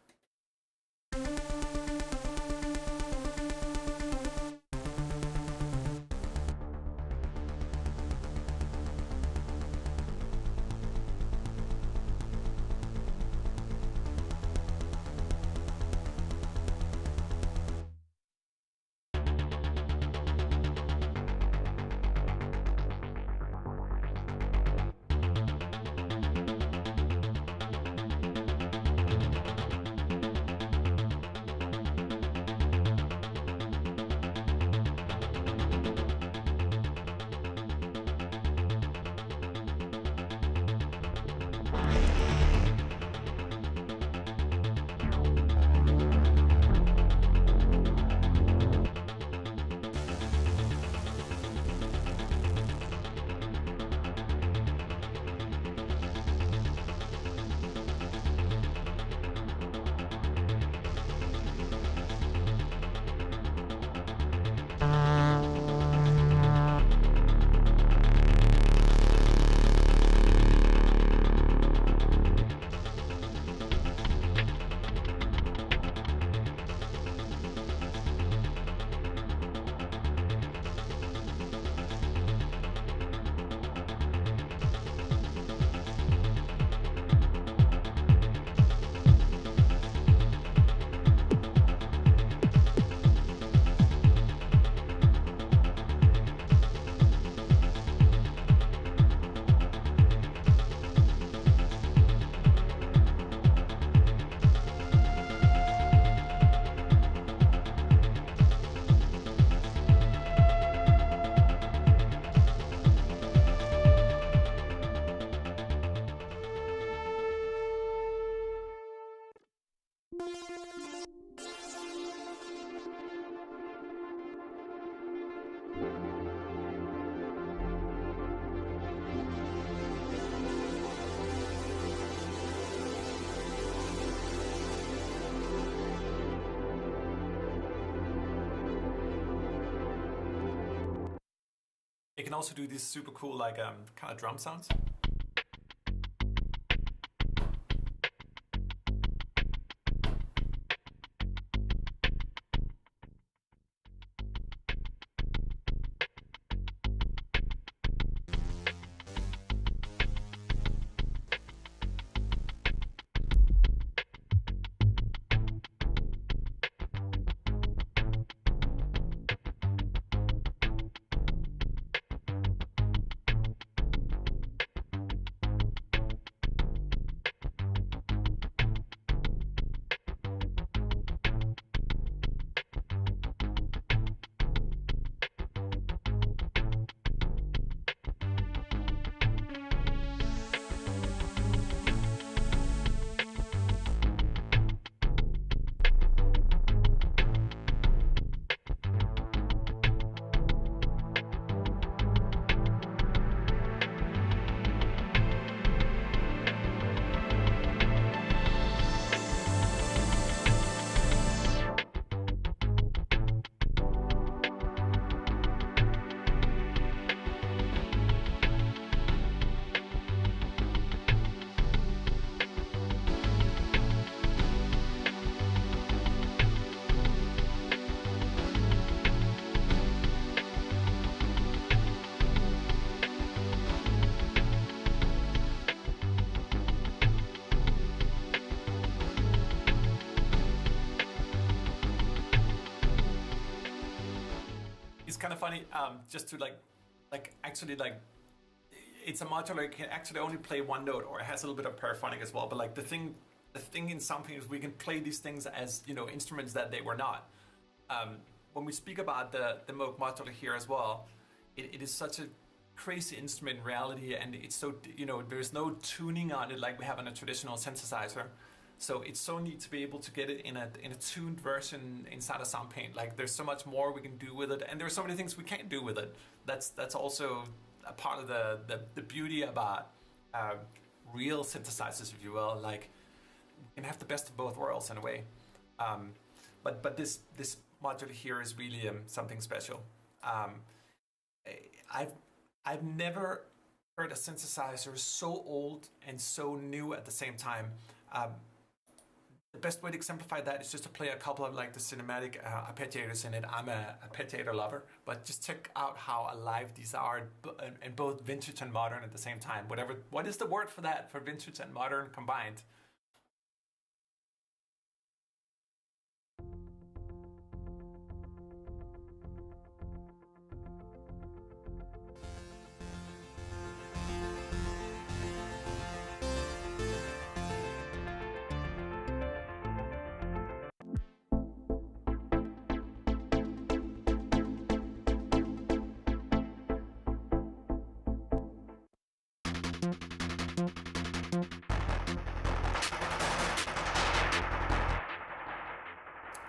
Speaker 1: It can also do these super cool, like kind of drum sounds. Kind of funny, just to actually it's a modular. It can actually only play one note, or it has a little bit of paraphonic as well. But like the thing in Soundpaint is we can play these things as, you know, instruments that they were not. When we speak about the Moog modular here as well, it is such a crazy instrument in reality, and it's so, you know, there's no tuning on it like we have on a traditional synthesizer. So it's so neat to be able to get it in a tuned version inside of Soundpaint. Like there's so much more we can do with it, and there's so many things we can't do with it. That's also a part of the beauty about real synthesizers, if you will. Like, you can have the best of both worlds in a way. But this modular here is really something special. I've never heard a synthesizer so old and so new at the same time. The best way to exemplify that is just to play a couple of like the cinematic arpeggiators in it. I'm a arpeggiator lover, but just check out how alive these are, and both vintage and modern at the same time. What is the word for that, for vintage and modern combined?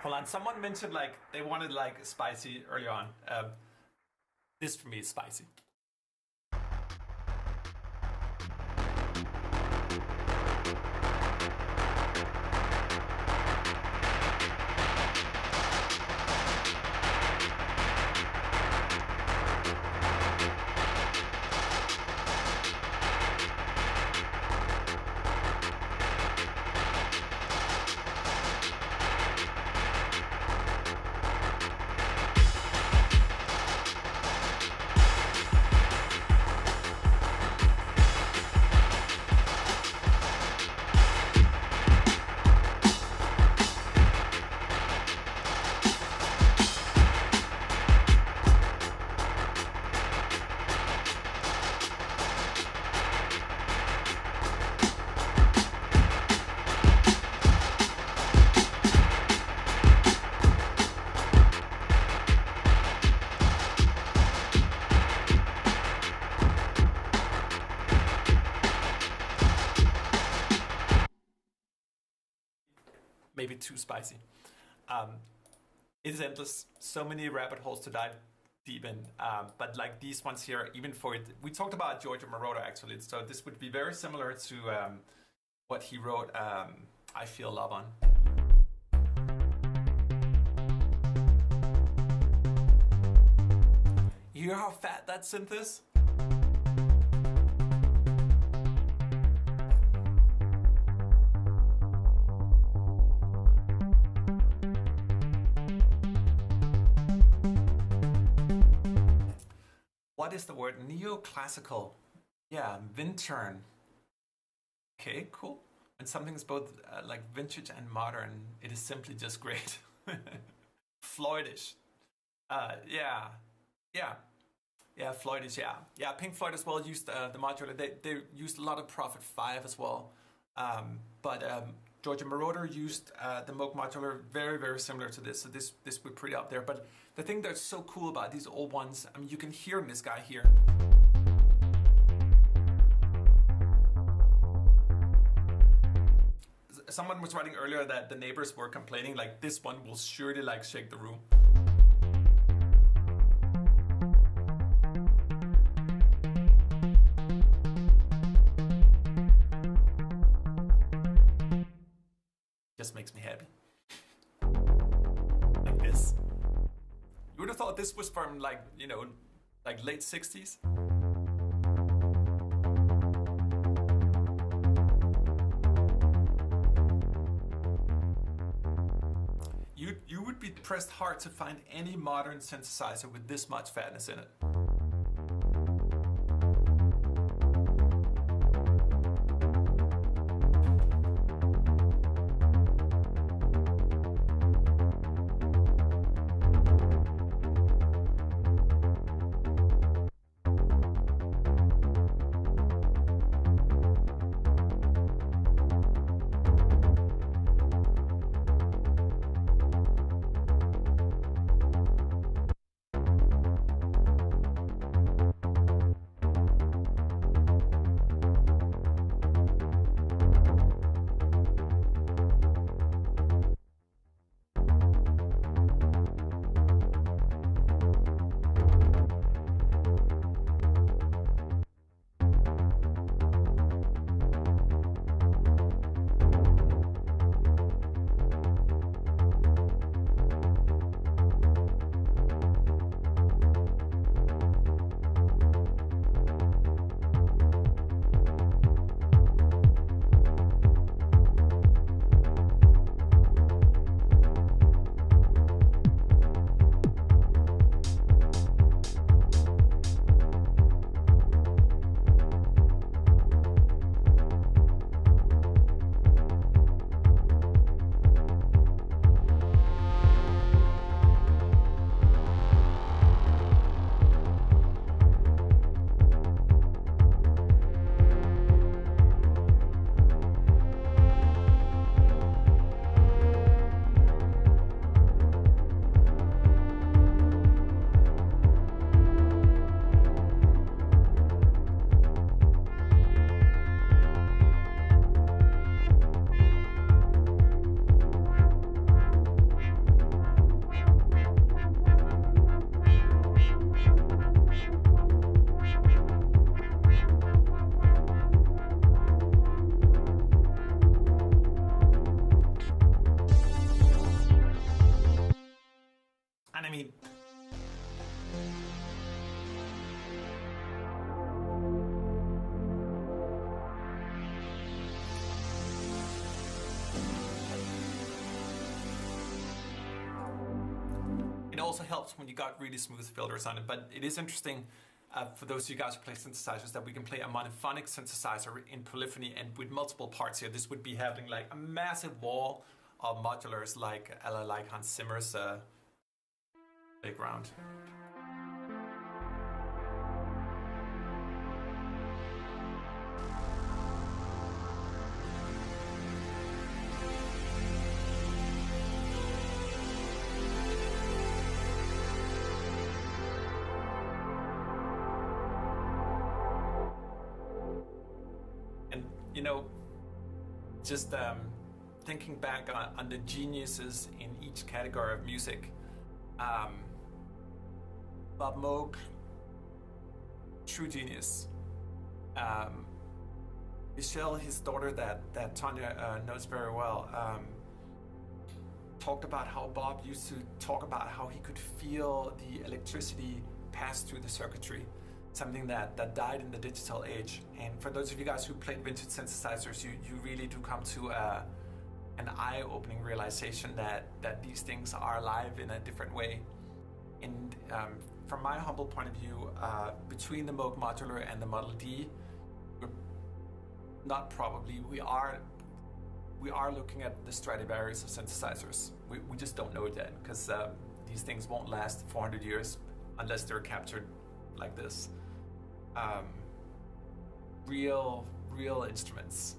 Speaker 1: Hold on, someone mentioned like they wanted like spicy early on. This for me is spicy. Maybe too spicy. It's endless. So many rabbit holes to dive deep in. But like these ones here, even for it, we talked about Giorgio Moroder actually. So this would be very similar to what he wrote I Feel Love on. You hear how fat that synth is? What is the word? Neoclassical. Yeah, Vintern. Okay, cool. And something is both like vintage and modern. It is simply just great. Floydish. Yeah. Floydish. Yeah. Pink Floyd as well used the modular. They used a lot of Prophet 5 as well. But Giorgio Moroder used the Moog modular, very, very similar to this. So this would be pretty up there. But the thing that's so cool about these old ones, I mean, you can hear in this guy here. Someone was writing earlier that the neighbors were complaining like this one will surely like shake the room. Just makes me happy. Like this. You would have thought this was from like, you know, like late 60s. You would be pressed hard to find any modern synthesizer with this much fatness in it. mean, it also helps when you got really smooth filters on it, but it is interesting for those of you guys who play synthesizers that we can play a monophonic synthesizer in polyphony and with multiple parts here. This would be having like a massive wall of modulars like Hans Zimmer's playground. You know, just thinking back on the geniuses in each category of music, Bob Moog, true genius. Michelle, his daughter that Tanya knows very well, talked about how Bob used to talk about how he could feel the electricity pass through the circuitry. Something that died in the digital age. And for those of you guys who played vintage synthesizers, you really do come to an eye-opening realization that these things are alive in a different way. And from my humble point of view, between the Moog modular and the Model D, we are looking at the Stradivarius of synthesizers. We just don't know it yet, because these things won't last 400 years unless they're captured like this. Real instruments.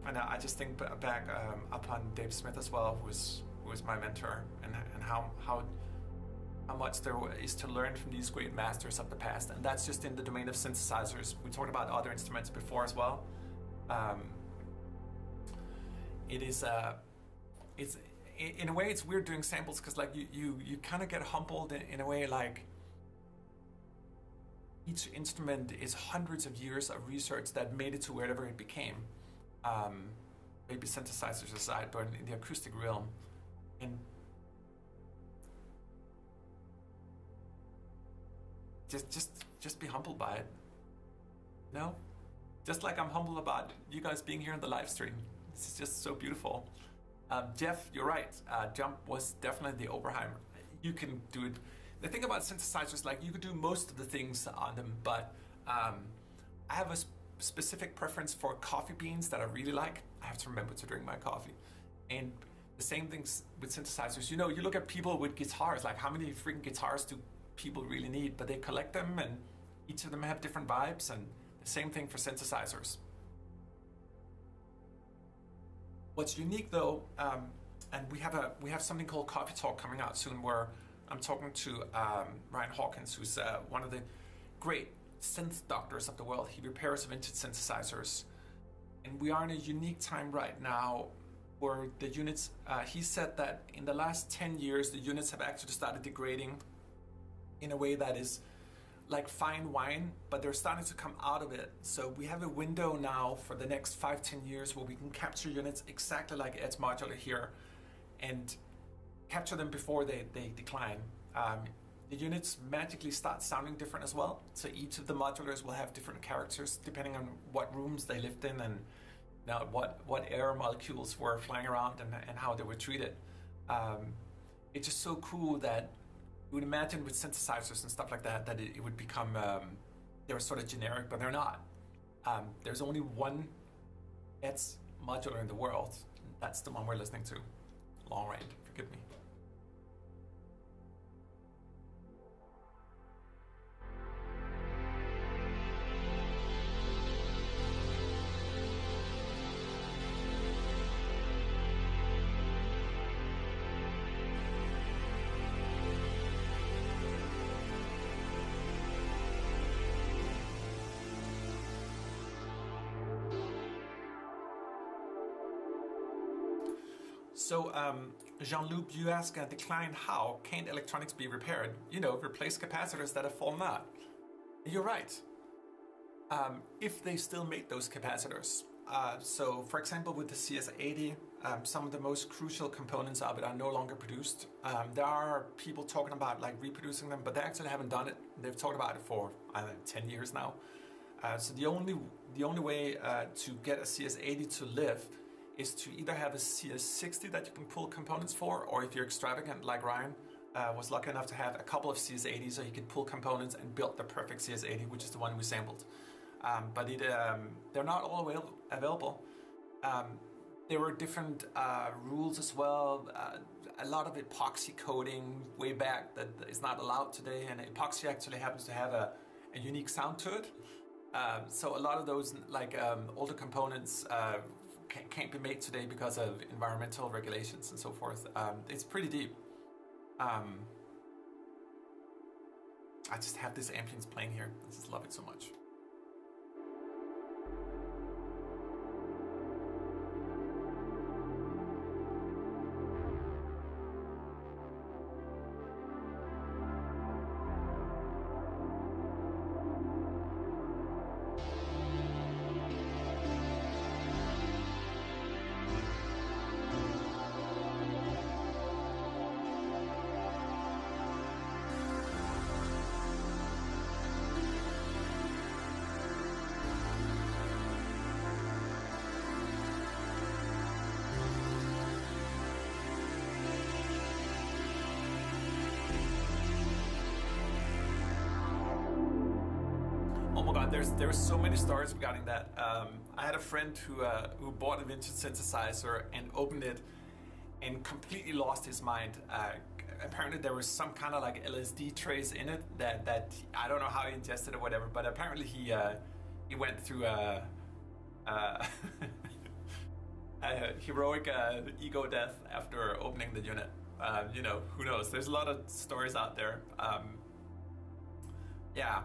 Speaker 1: And I just think back upon Dave Smith as well, who was my mentor, and how much there is to learn from these great masters of the past. And that's just in the domain of synthesizers. We talked about other instruments before as well. It's in a way, it's weird doing samples, because like you kind of get humbled in a way, like each instrument is hundreds of years of research that made it to wherever it became. Maybe synthesizers aside, but in the acoustic realm, and just be humbled by it. No, just like I'm humbled about you guys being here in the live stream. This is just so beautiful. Jeff, you're right. Jump was definitely the Oberheim. You can do it. The thing about synthesizers, like you could do most of the things on them, but I have a specific preference for coffee beans that I really like. I have to remember to drink my coffee. And the same things with synthesizers. You know, you look at people with guitars, like how many freaking guitars do people really need? But they collect them, and each of them have different vibes, and the same thing for synthesizers. What's unique though, and we have something called Coffee Talk coming out soon, where I'm talking to Ryan Hawkins, who's one of the great synth doctors of the world. He repairs vintage synthesizers, and we are in a unique time right now where the units, he said that in the last 10 years the units have actually started degrading in a way that is like fine wine, but they're starting to come out of it. So we have a window now for the next 5-10 years where we can capture units exactly like Ed's modular here, and capture them before they decline. The units magically start sounding different as well. So each of the modulars will have different characters depending on what rooms they lived in, and now what air molecules were flying around, and how they were treated. It's just so cool that you would imagine with synthesizers and stuff like that it would become, they were sort of generic, but they're not. There's only one Ed's modular in the world. That's the one we're listening to. Long range, forgive me. So, Jean-Luc, you ask, decline how? Can't electronics be repaired? You know, replace capacitors that have fallen out. You're right. If they still make those capacitors. So, for example, with the CS80, some of the most crucial components of it are no longer produced. There are people talking about like reproducing them, but they actually haven't done it. They've talked about it for, I don't know, 10 years now. So the only way to get a CS80 to live is to either have a CS60 that you can pull components for, or if you're extravagant like Ryan, was lucky enough to have a couple of CS80s so he could pull components and build the perfect CS80, which is the one we sampled. But they're not all available. There were different rules as well. A lot of epoxy coating way back that is not allowed today, and epoxy actually happens to have a unique sound to it. So a lot of those like older components can't be made today because of environmental regulations and so forth. It's pretty deep. I just have this ambience playing here. I just love it so much. Oh my God, there's so many stories regarding that. I had a friend who bought a vintage synthesizer and opened it and completely lost his mind. Apparently there was some kind of like LSD trace in it that I don't know how he ingested or whatever, but apparently he went through a heroic ego death after opening the unit. You know, who knows? There's a lot of stories out there. Yeah.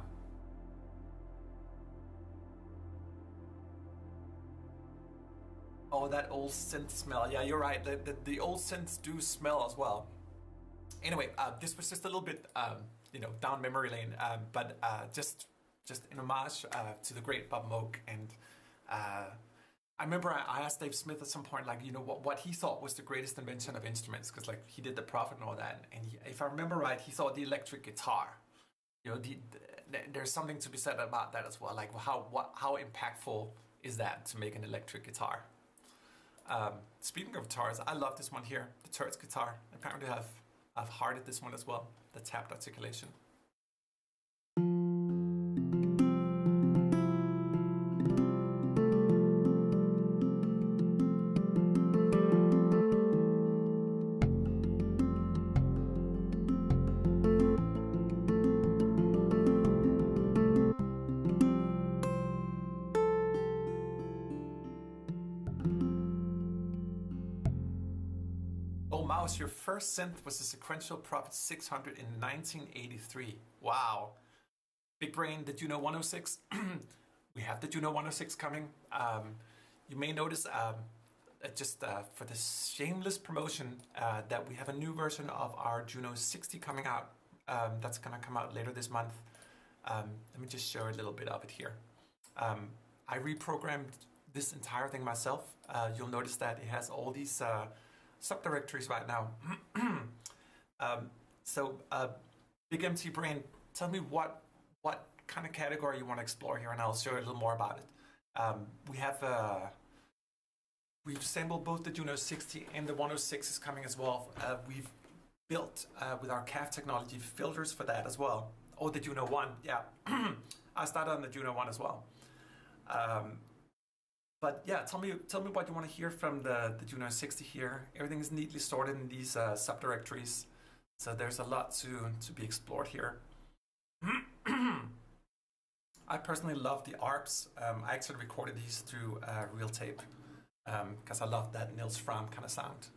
Speaker 1: Oh, that old synth smell. Yeah, you're right. The old synths do smell as well. Anyway, this was just a little bit, you know, down memory lane, but just in homage to the great Bob Moog. And I remember I asked Dave Smith at some point, like, you know, what he thought was the greatest invention of instruments, because like he did the Prophet and all that. And if I remember right, he thought the electric guitar. You know, there's something to be said about that as well. Like how impactful is that to make an electric guitar? Speaking of guitars, I love this one here, the Turt's guitar. Apparently I've hearted this one as well, the tapped articulation. Mouse, your first synth was the sequential Prophet 600 in 1983. Wow. Big brain, the Juno 106. We have the Juno 106 coming. You may notice, just for the shameless promotion, that we have a new version of our Juno 60 coming out. That's going to come out later this month. Let me just show a little bit of it here. I reprogrammed this entire thing myself. You'll notice that it has all these subdirectories right now. So Big MT Brain, tell me what kind of category you want to explore here, and I'll show you a little more about it. We've sampled both the Juno 60 and the 106 is coming as well. We've built with our C.A.F Technology filters for that as well. Oh, the Juno 1, yeah. I started on the Juno 1 as well. But yeah, tell me what you want to hear from the Juno 60 here. Everything is neatly sorted in these subdirectories, so there's a lot to be explored here. I personally love the ARPs. I actually recorded these through real tape because I love that Nils Fram kind of sound.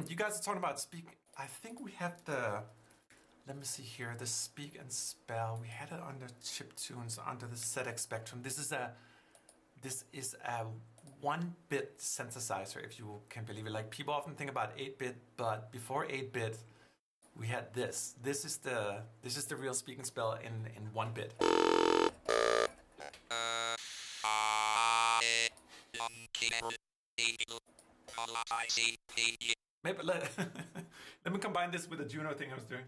Speaker 1: you guys are talking about speak. I think we have the. Let me see here. The speak and spell. We had it under chiptunes under the ZX Spectrum. This is a 1-bit synthesizer, if you can believe it. Like people often think about 8-bit, but before 8-bit, we had this. This is the real speak and spell in 1-bit. Maybe let me combine this with the Juno thing I was doing.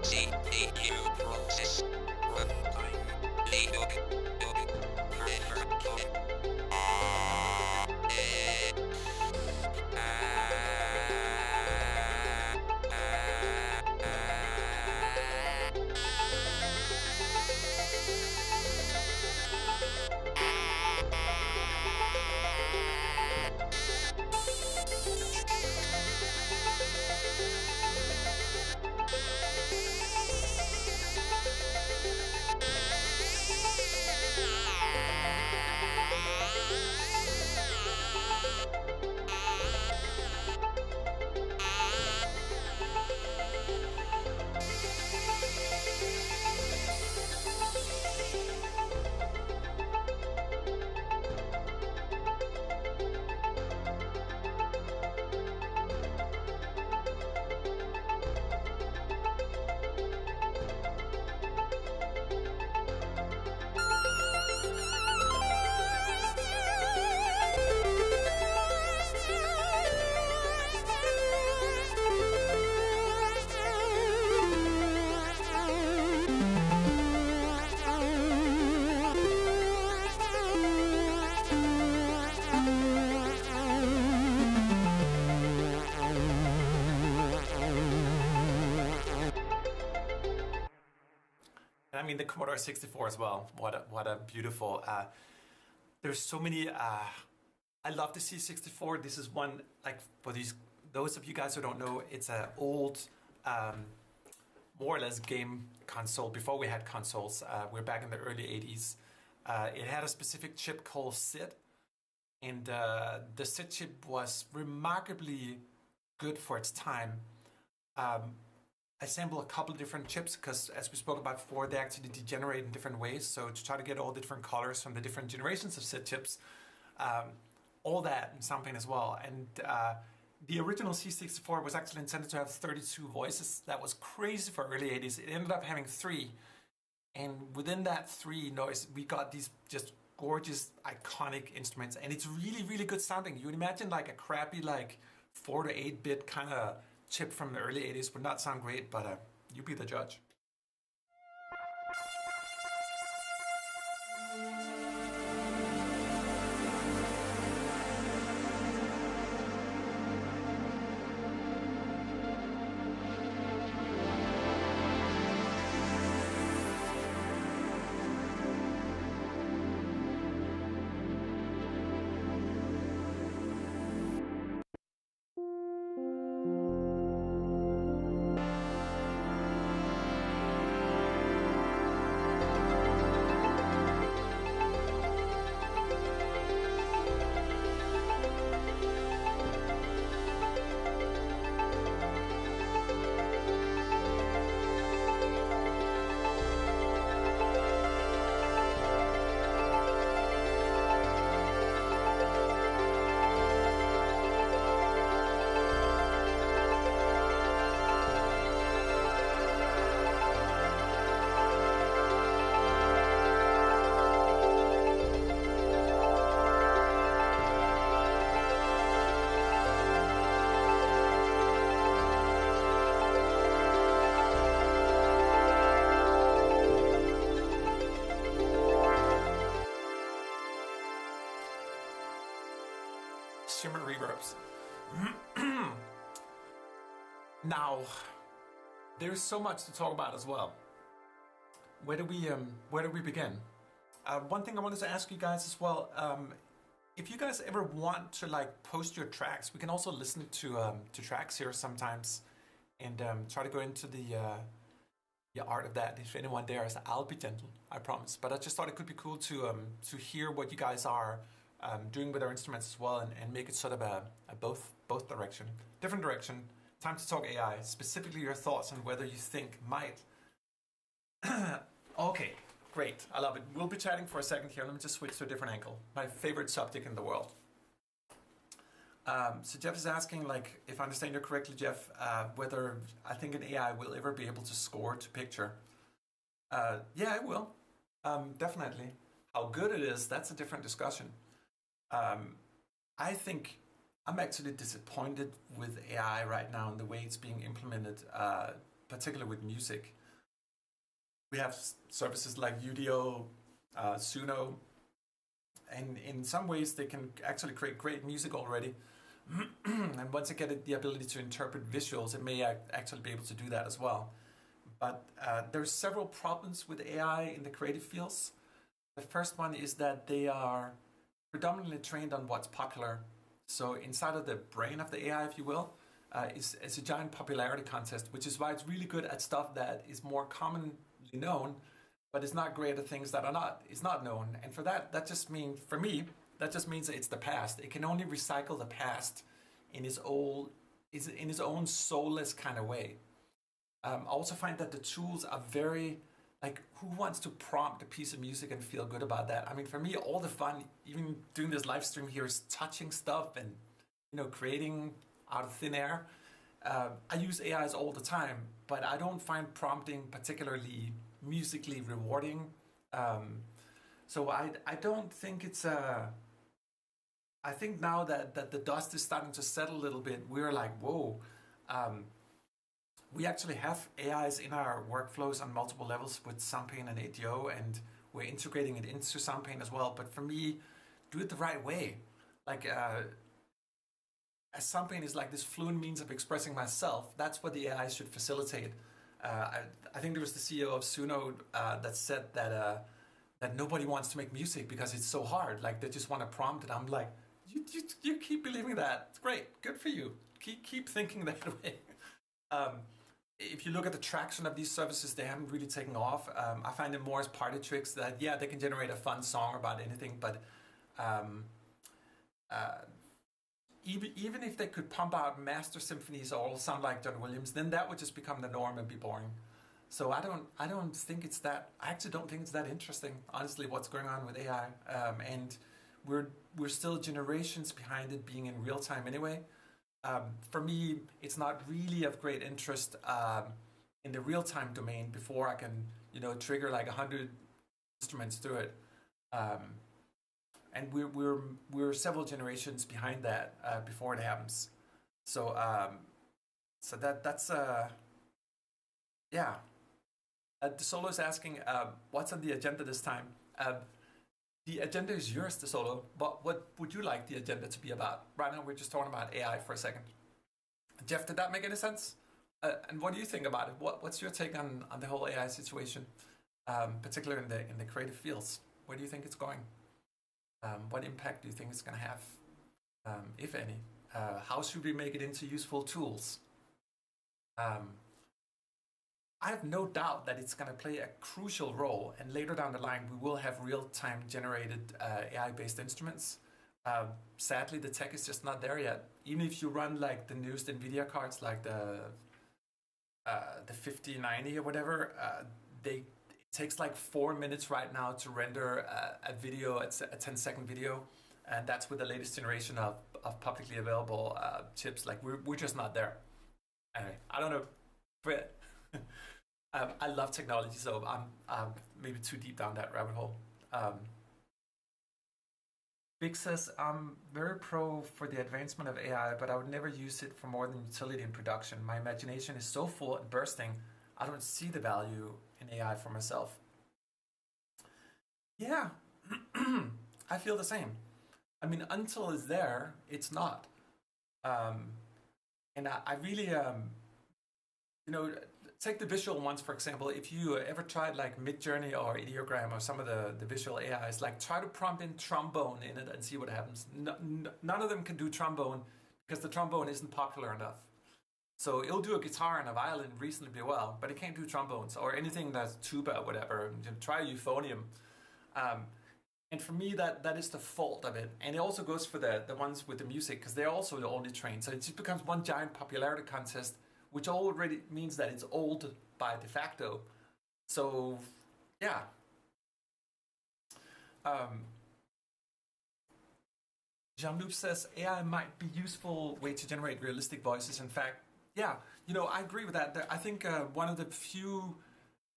Speaker 1: CPU process runtime I mean the Commodore 64 as well. What a beautiful. There's so many. I love the C64. This is one like for those of you guys who don't know, it's an old, more or less game console. Before we had consoles, we're back in the early 80s. It had a specific chip called SID, and the SID chip was remarkably good for its time. I assembled a couple of different chips because, as we spoke about before, they actually degenerate in different ways. So to try to get all the different colors from the different generations of SID chips, all that in Soundpaint as well. And the original C64 was actually intended to have 32 voices. That was crazy for early 80s. It ended up having 3. And within that 3 noise, we got these just gorgeous, iconic instruments. And it's really, really good sounding. You would imagine like a crappy, like 4 to 8-bit kind of chip from the early 80s would not sound great, but you be the judge. Shimmer reverbs. Now, there's so much to talk about as well. Where do we begin? One thing I wanted to ask you guys as well, if you guys ever want to like post your tracks, we can also listen to tracks here sometimes, and try to go into the art of that. If anyone dares, I'll be gentle, I promise. But I just thought it could be cool to hear what you guys are doing with our instruments as well, and make it sort of a both direction, different direction. Time to talk AI, specifically your thoughts on whether you think might. Okay, great, I love it. We'll be chatting for a second here. Let me just switch to a different angle. My favorite subject in the world. So Jeff is asking, like, if I understand you correctly, Jeff, whether I think an AI will ever be able to score to picture. Yeah, it will. Definitely. How good it is, that's a different discussion. I think I'm actually disappointed with AI right now and the way it's being implemented, particularly with music. We have services like Juno, Juno, and in some ways they can actually create great music already. And once I get the ability to interpret visuals, it may actually be able to do that as well. But there's several problems with AI in the creative fields. The first one is that they are predominantly trained on what's popular. So inside of the brain of the AI, if you will, is a giant popularity contest, which is why it's really good at stuff that is more commonly known, but it's not great at things that is not known. And for that just means, for me, that just means that it's the past. It can only recycle the past in its own soulless kind of way. I also find that the tools are very, like, who wants to prompt a piece of music and feel good about that? I mean, for me, all the fun, even doing this live stream here, is touching stuff and, creating out of thin air. I use AIs all the time, but I don't find prompting particularly musically rewarding. So I don't think it's I think now that the dust is starting to settle a little bit, we're like, whoa. We actually have AIs in our workflows on multiple levels with Soundpaint and ADO, and we're integrating it into Soundpaint as well. But for me, do it the right way. Like, as Soundpaint is like this fluent means of expressing myself, that's what the AI should facilitate. I think there was the CEO of Juno that said that nobody wants to make music because it's so hard. Like, they just want to prompt it. I'm like, you keep believing that. It's great. Good for you. Keep thinking that way. If you look at the traction of these services, they haven't really taken off. I find them more as party tricks that, yeah, they can generate a fun song about anything, but even if they could pump out master symphonies or all sound like John Williams, then that would just become the norm and be boring. So I don't think it's that. I actually don't think it's that interesting, honestly, what's going on with AI. And we're still generations behind it being in real time anyway. For me, it's not really of great interest in the real time domain before I can, trigger like 100 instruments through it. And we're several generations behind that before it happens. So that's yeah. The Solo is asking, what's on the agenda this time? The agenda is yours, the Solo, but what would you like the agenda to be about? Right now, we're just talking about AI for a second. Jeff, did that make any sense? And what do you think about it? What's your take on the whole AI situation, particularly in the creative fields? Where do you think it's going? What impact do you think it's going to have, if any? How should we make it into useful tools? I have no doubt that it's going to play a crucial role, and later down the line, we will have real-time generated AI-based instruments. Sadly, the tech is just not there yet. Even if you run like the newest NVIDIA cards, like the 5090 or whatever, it takes like 4 minutes right now to render a video, a 10-second video, and that's with the latest generation of publicly available chips. Like, we're just not there. Anyway, I don't know, but I love technology, so I'm maybe too deep down that rabbit hole. Big says, I'm very pro for the advancement of AI, but I would never use it for more than utility in production. My imagination is so full and bursting, I don't see the value in AI for myself. Yeah, I feel the same. I mean, until it's there, it's not. And I really, take the visual ones, for example. If you ever tried like Midjourney or Ideogram or some of the visual AIs, like try to prompt in trombone in it and see what happens. None of them can do trombone because the trombone isn't popular enough. So it'll do a guitar and a violin reasonably well, but it can't do trombones or anything that's tuba or whatever. Try euphonium. And for me, that is the fault of it. And it also goes for the ones with the music, because they're also the only trained. So it just becomes one giant popularity contest, which already means that it's old by de facto. So, yeah. Jean-Luc says AI might be useful way to generate realistic voices. In fact, yeah, I agree with that. I think one of the few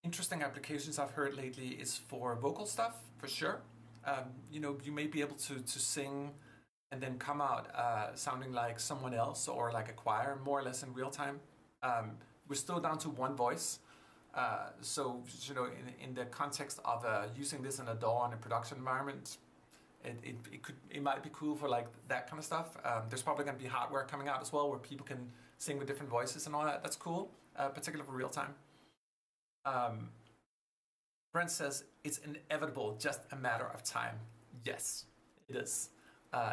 Speaker 1: interesting applications I've heard lately is for vocal stuff, for sure. You may be able to sing and then come out sounding like someone else or like a choir, more or less in real time. We're still down to one voice. So, in the context of using this in a DAW in a production environment, it might be cool for like that kind of stuff. There's probably going to be hardware coming out as well where people can sing with different voices and all that. That's cool, particularly for real time. Brent says it's inevitable, just a matter of time. Yes, it is.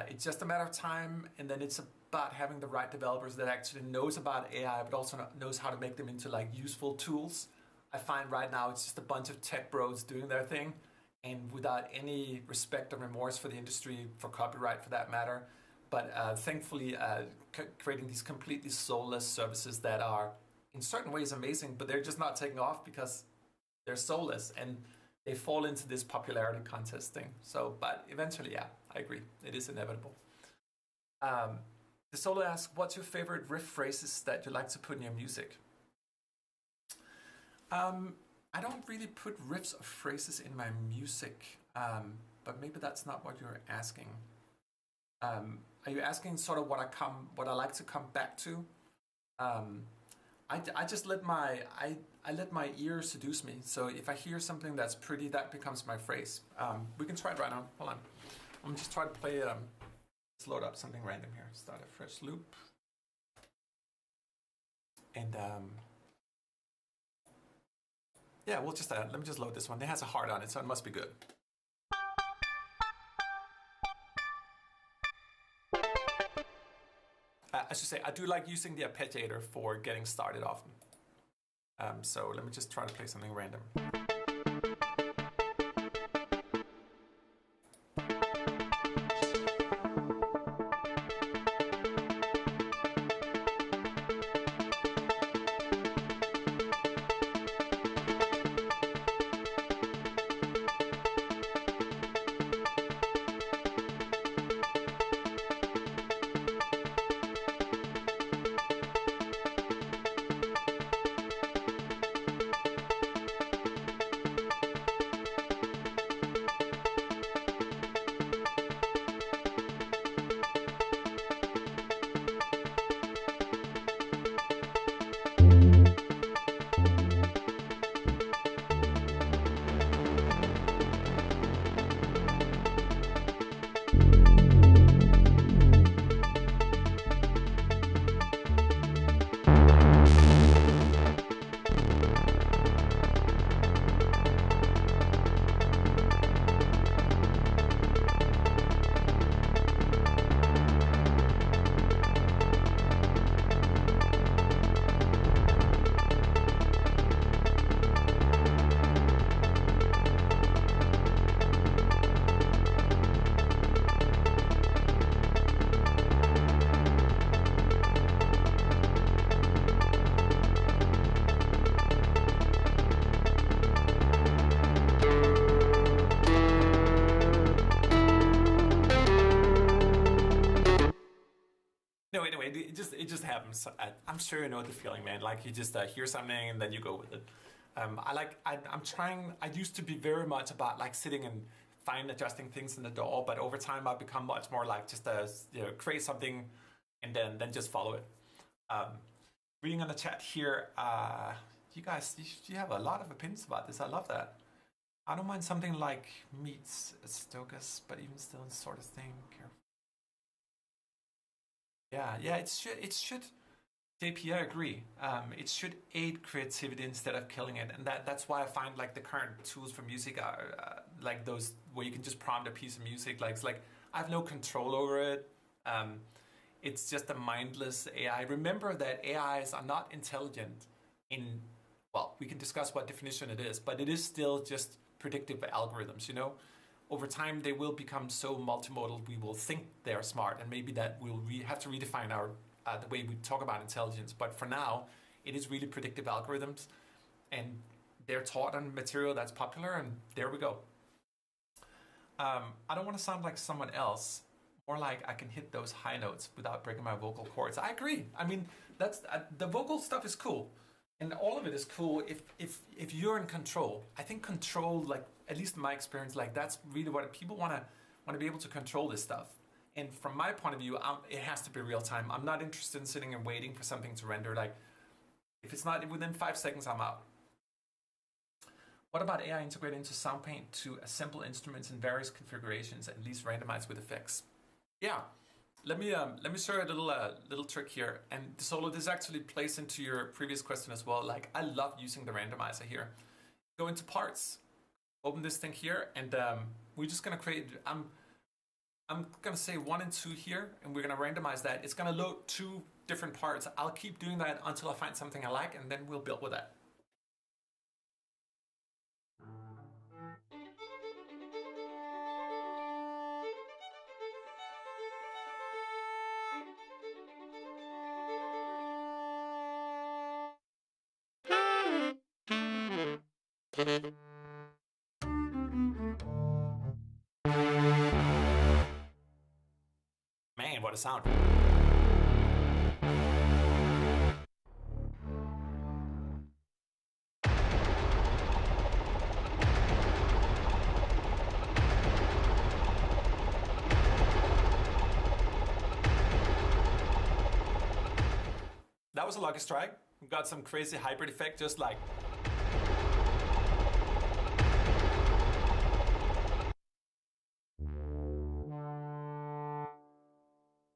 Speaker 1: It's just a matter of time, and then it's about having the right developers that actually knows about AI, but also knows how to make them into like useful tools. I find right now it's just a bunch of tech bros doing their thing, and without any respect or remorse for the industry, for copyright for that matter. But thankfully, creating these completely soulless services that are in certain ways amazing, but they're just not taking off because they're soulless and they fall into this popularity contest thing. So, but eventually, yeah, I agree. It is inevitable. The Solo asks, what's your favorite riff phrases that you like to put in your music? I don't really put riffs or phrases in my music, but maybe that's not what you're asking. Are you asking sort of what I like to come back to? I just let my ear seduce me. So if I hear something that's pretty, that becomes my phrase. We can try it right now. Hold on. I'm just trying to play. Let's load up something random here. Start a fresh loop. And yeah, we'll just let me just load this one. It has a heart on it, so it must be good. I should say, I do like using the arpeggiator for getting started often. So let me just try to play something random. It just happens. I'm sure you know the feeling, man. Like you just hear something and then you go with it. I'm trying. I used to be very much about like sitting and fine adjusting things in the DAW, but over time I've become much more like just create something and then just follow it. Reading on the chat here, you guys, you have a lot of opinions about this. I love that. I don't mind something like meets Stokas, but even still sort of thing. Yeah, it should. JP, I agree. It should aid creativity instead of killing it, and that's why I find like the current tools for music are like those where you can just prompt a piece of music. Like it's like I have no control over it. It's just a mindless AI. Remember that AIs are not intelligent. We can discuss what definition it is, but it is still just predictive algorithms. over time they will become so multimodal we will think they're smart, and maybe that we'll have to redefine our the way we talk about intelligence. But for now, it is really predictive algorithms, and they're taught on material that's popular, and there we go. I don't want to sound like someone else, more like I can hit those high notes without breaking my vocal cords. I agree. I mean, that's the vocal stuff is cool, and all of it is cool if you're in control. I think control, like at least in my experience, like that's really what people want to be able to control this stuff. And from my point of view, it has to be real time. I'm not interested in sitting and waiting for something to render. Like if it's not within 5 seconds, I'm out. What about AI integrated into Soundpaint to assemble instruments in various configurations, at least randomized with effects? Yeah, let me show you a little trick here. And Solo, this actually plays into your previous question as well. Like I love using the randomizer here. Go into parts, open this thing here, and we're just gonna create. I'm gonna say 1 and 2 here, and we're gonna randomize that. It's gonna load 2 different parts. I'll keep doing that until I find something I like, and then we'll build with that. Man, what a sound. That was a lucky strike. We got some crazy hybrid effect, just like.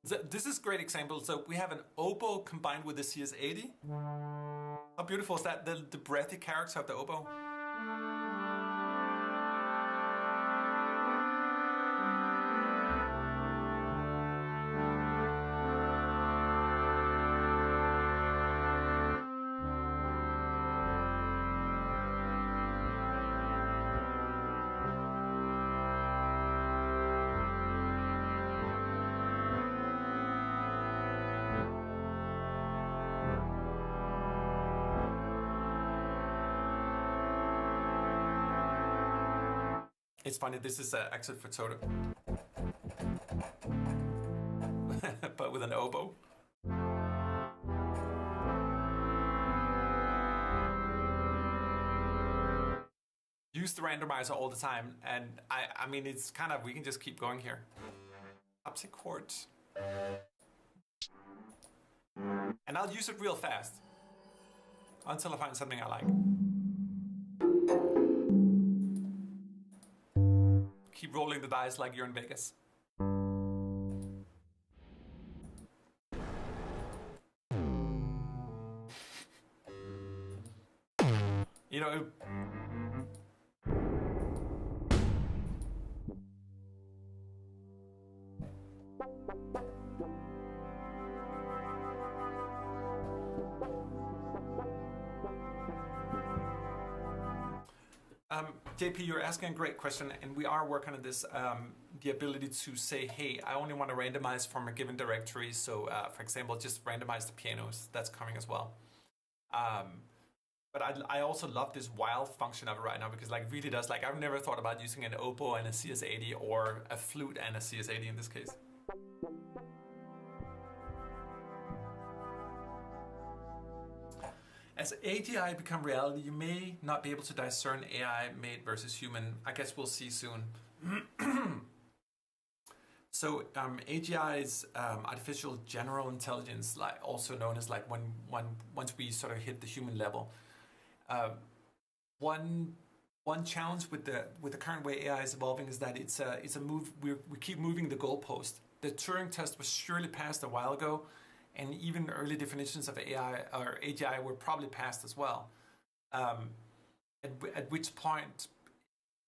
Speaker 1: So this is a great example. So we have an oboe combined with the CS80. How beautiful is that? The breathy character of the oboe. It's funny, this is actually for Toto. But with an oboe. Use the randomizer all the time, and I mean, it's kind of, we can just keep going here. Harpsichord. And I'll use it real fast until I find something I like. Keep rolling the dice like you're in Vegas. You know, JP, you're asking a great question, and we are working on this, the ability to say, hey, I only want to randomize from a given directory. So, for example, just randomize the pianos. That's coming as well. But I also love this while function of it right now, because like really does, like I've never thought about using an oboe and a CS80 or a flute and a CS80 in this case. As AGI become reality, you may not be able to discern AI made versus human. I guess we'll see soon. So AGI is artificial general intelligence, like also known as like once we sort of hit the human level. One challenge with the current way AI is evolving is that it's a move. We keep moving the goalpost. The Turing test was surely passed a while ago, and even early definitions of AI or AGI were probably passed as well. At which point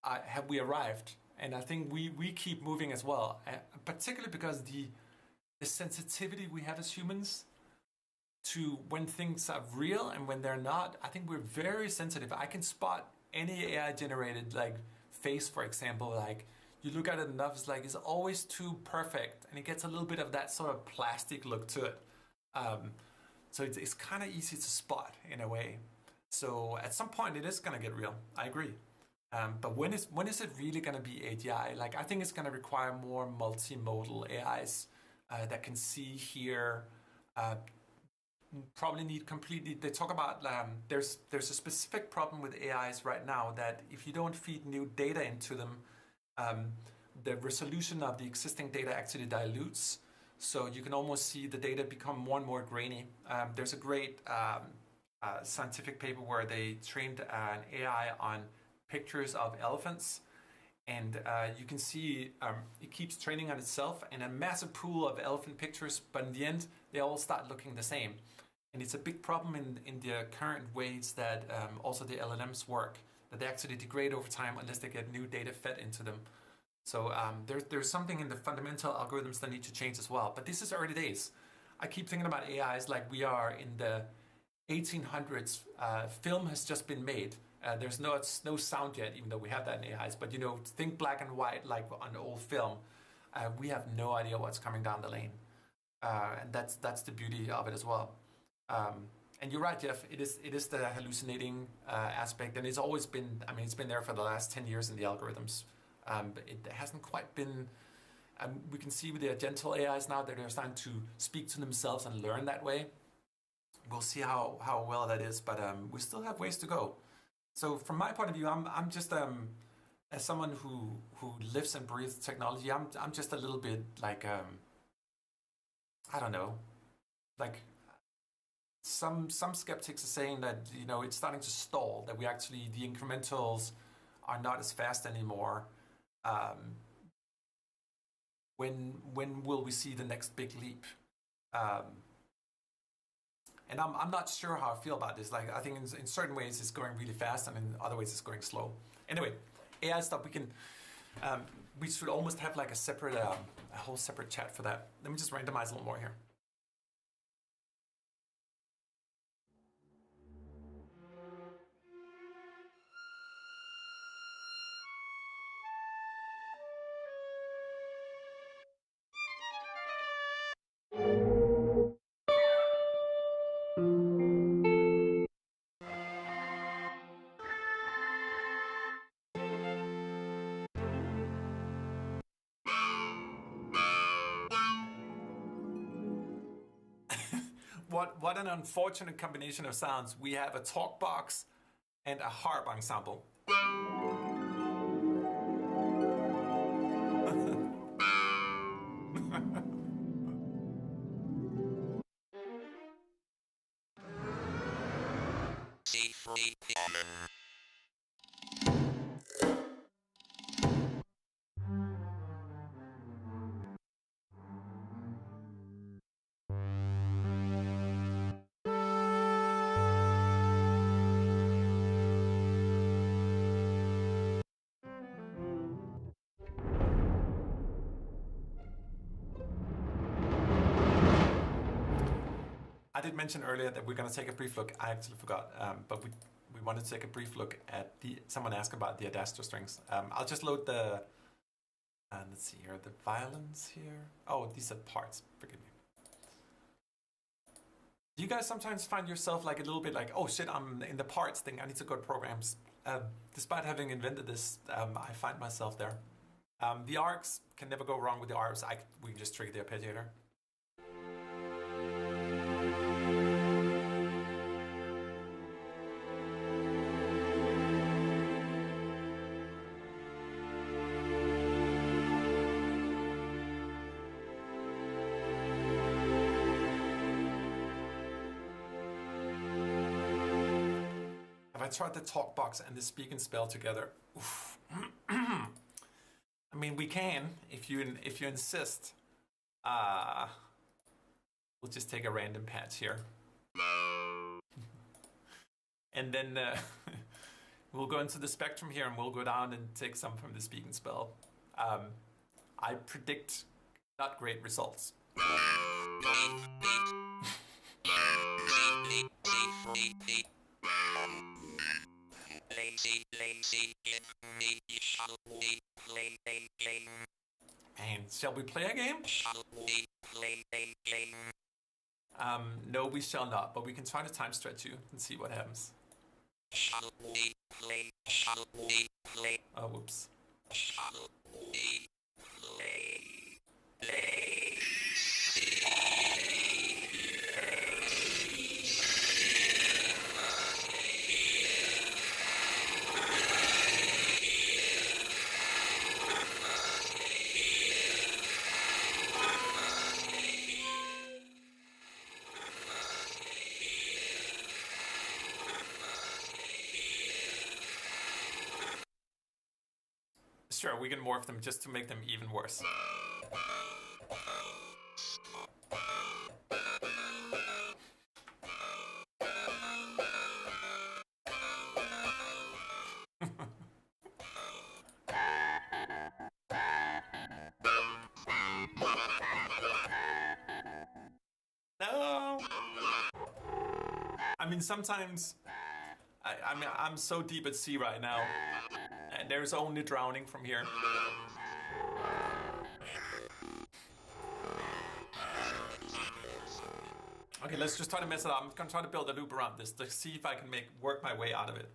Speaker 1: have we arrived? And I think we keep moving as well, particularly because the sensitivity we have as humans to when things are real and when they're not. I think we're very sensitive. I can spot any AI generated like face, for example, like you look at it enough, it's like it's always too perfect, and it gets a little bit of that sort of plastic look to it. So it's kind of easy to spot in a way. So at some point it is going to get real. I agree. But when is it really going to be AGI? Like I think it's going to require more multimodal AIs that can see, hear, probably need completely. They talk about there's a specific problem with AIs right now that if you don't feed new data into them, the resolution of the existing data actually dilutes. So you can almost see the data become more and more grainy. There's a great scientific paper where they trained an AI on pictures of elephants, and you can see it keeps training on itself and a massive pool of elephant pictures, but in the end they all start looking the same. And it's a big problem in the current ways that also the LLMs work, that they actually degrade over time unless they get new data fed into them. So there's something in the fundamental algorithms that need to change as well. But this is early days. I keep thinking about AIs like we are in the 1800s. Film has just been made. There's no sound yet, even though we have that in AIs. But think black and white like on old film. We have no idea what's coming down the lane, and that's the beauty of it as well. And you're right, Jeff. It is the hallucinating aspect, and it's always been. I mean, it's been there for the last 10 years in the algorithms. But it hasn't quite been. We can see with the gentle AIs now that they're starting to speak to themselves and learn that way. We'll see how well that is, but we still have ways to go. So from my point of view, I'm just as someone who lives and breathes technology, I'm just a little bit like I don't know, like some skeptics are saying that it's starting to stall, that we actually the incrementals are not as fast anymore. When will we see the next big leap? And I'm not sure how I feel about this. Like I think in certain ways it's going really fast, and in other ways it's going slow. Anyway, AI stuff we should almost have like a whole separate chat for that. Let me just randomize a little more here. What an unfortunate combination of sounds. We have a talk box and a harp ensemble. I did mention earlier that we're going to take a brief look. I actually forgot, but we wanted to take a brief look at someone asked about the adastro strings. I'll just load the, let's see here, the violins here. Oh, these are parts, forgive me. Do you guys sometimes find yourself like a little bit like, oh shit, I'm in the parts thing, I need to go to programs. Despite having invented this, I find myself there. The arcs can never go wrong with the arcs. We can just trigger the arpeggiator. I tried the talk box and the speak and spell together. I mean, we can if you insist. We'll just take a random patch here, and then we'll go into the spectrum here, and we'll go down and take some from the speak and spell. I predict not great results. And shall we play a game? No, we shall not, but we can try to time stretch you and see what happens. Oh, whoops. Sure, we can morph them just to make them even worse. No! I mean, sometimes... I mean, I'm so deep at sea right now, and there's only drowning from here. Okay, let's just try to mess it up. I'm gonna try to build a loop around this to see if I can work my way out of it.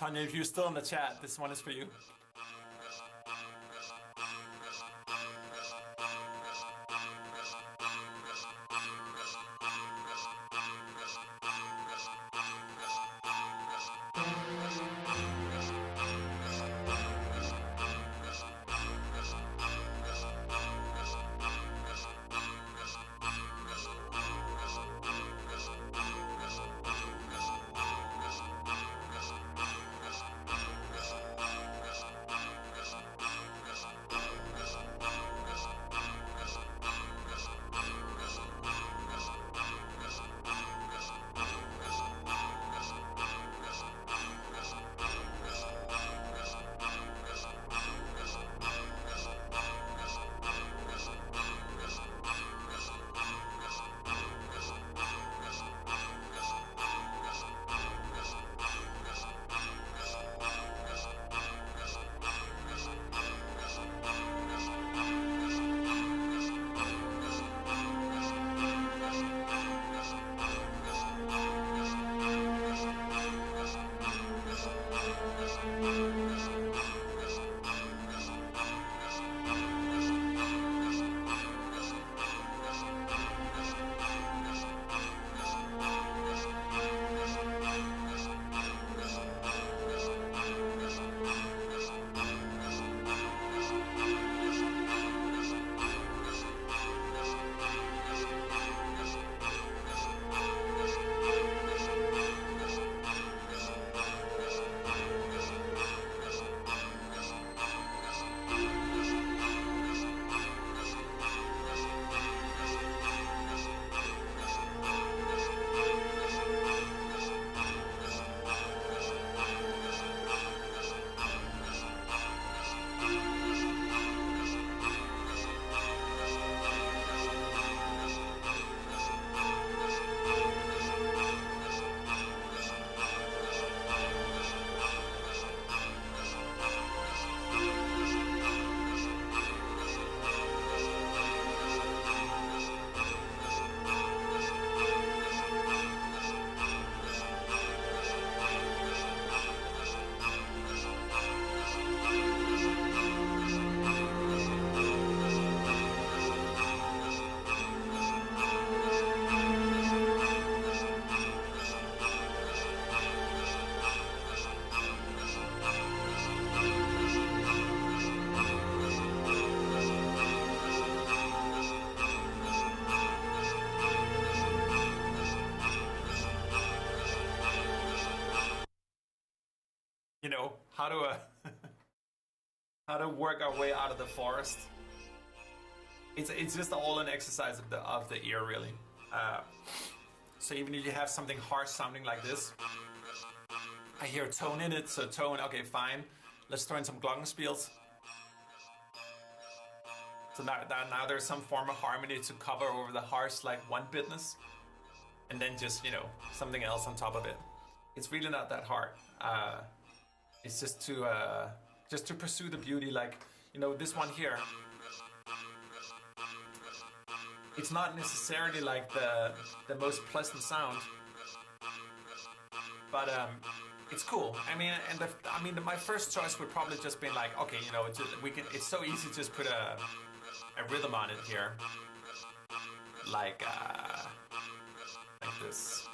Speaker 1: Tanya, if you're still in the chat, this one is for you. how to how to work our way out of the forest. It's just all an exercise of the ear, really. So even if you have something harsh sounding like this, I hear tone in it, so tone, okay, fine. Let's throw in some glockenspiels. So now there's some form of harmony to cover over the harsh, like, one-bitness. And then just, something else on top of it. It's really not that hard. It's just to pursue the beauty, like, this one here. It's not necessarily like the most pleasant sound, but it's cool. I mean, my first choice would probably just be like, okay, it's so easy to just put a rhythm on it here, like this.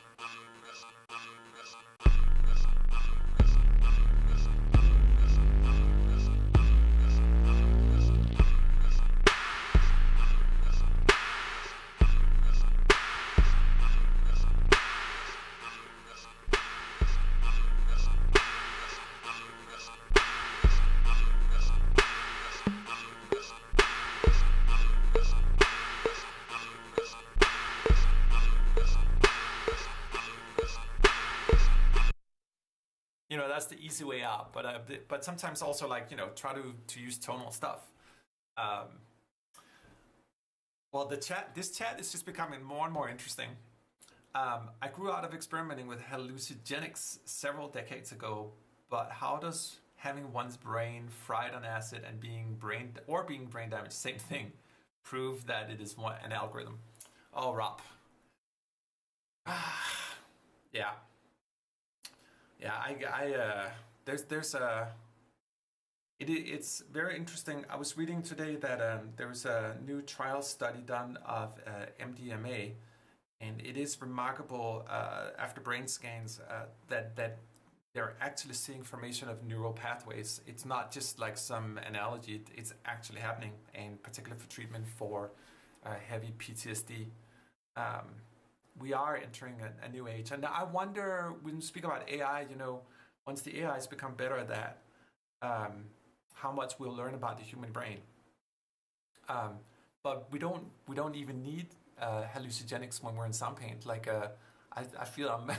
Speaker 1: That's the easy way out, but sometimes also, like, try to use tonal stuff. Well, this chat is just becoming more and more interesting. I grew out of experimenting with hallucinogenics several decades ago, but how does having one's brain fried on acid and being brain damaged, same thing, prove that it is an algorithm? Oh, Rob. Yeah. Yeah, it's very interesting. I was reading today that there was a new trial study done of MDMA, and it is remarkable after brain scans that they're actually seeing formation of neural pathways. It's not just like some analogy; it's actually happening, and particularly for treatment for heavy PTSD. We are entering a new age. And I wonder, when we speak about AI, once the AIs become better at that, how much we'll learn about the human brain. But we don't even need hallucinogenics when we're in Soundpaint. Like, I feel I'm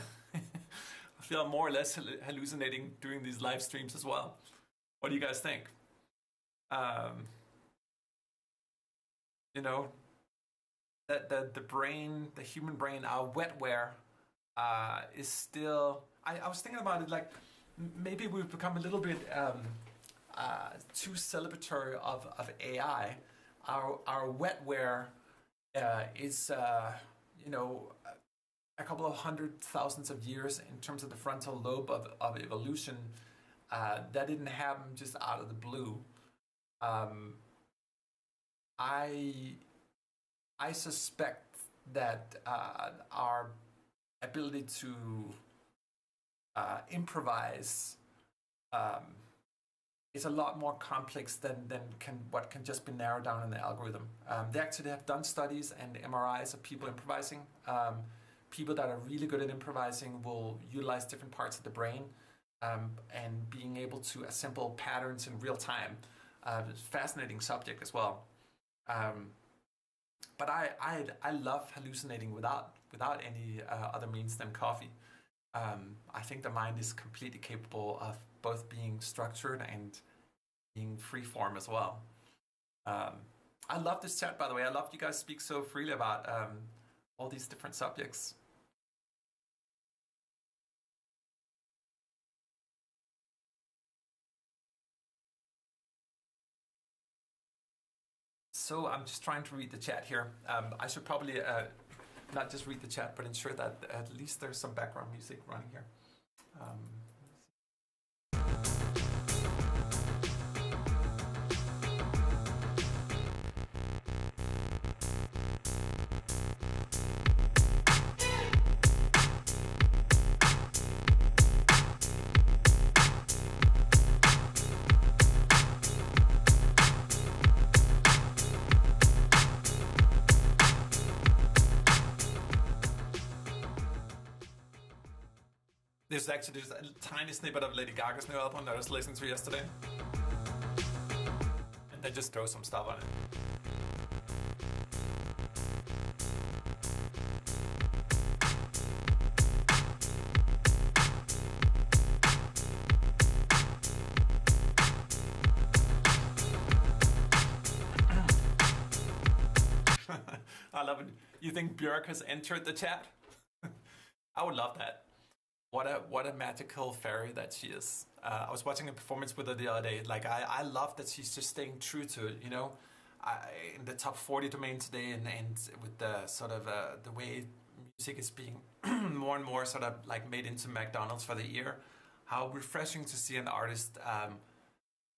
Speaker 1: I feel I'm more or less hallucinating during these live streams as well. What do you guys think? That the brain, the human brain, our wetware, is still. I was thinking about it, like, maybe we've become a little bit too celebratory of AI. Our wetware is a couple of 100,000 of years in terms of the frontal lobe of evolution. That didn't happen just out of the blue. I suspect that our ability to improvise is a lot more complex than what can just be narrowed down in the algorithm. They actually have done studies and MRIs of people improvising. People that are really good at improvising will utilize different parts of the brain and being able to assemble patterns in real time. Fascinating subject as well. But I love hallucinating without any other means than coffee. I think the mind is completely capable of both being structured and being freeform as well. I love this chat, by the way. I love you guys speak so freely about all these different subjects. So I'm just trying to read the chat here. I should probably not just read the chat, but ensure that at least there's some background music running here. There's actually just a tiny snippet of Lady Gaga's new album that I was listening to yesterday. And they just throw some stuff on it. I love it. You think Björk has entered the chat? I would love that. What a magical fairy that she is. I was watching a performance with her the other day. Like I love that she's just staying true to it. You know, in the top 40 domain today, and with the sort of the way music is being more and more sort of like made into McDonald's for the ear. How refreshing to see an artist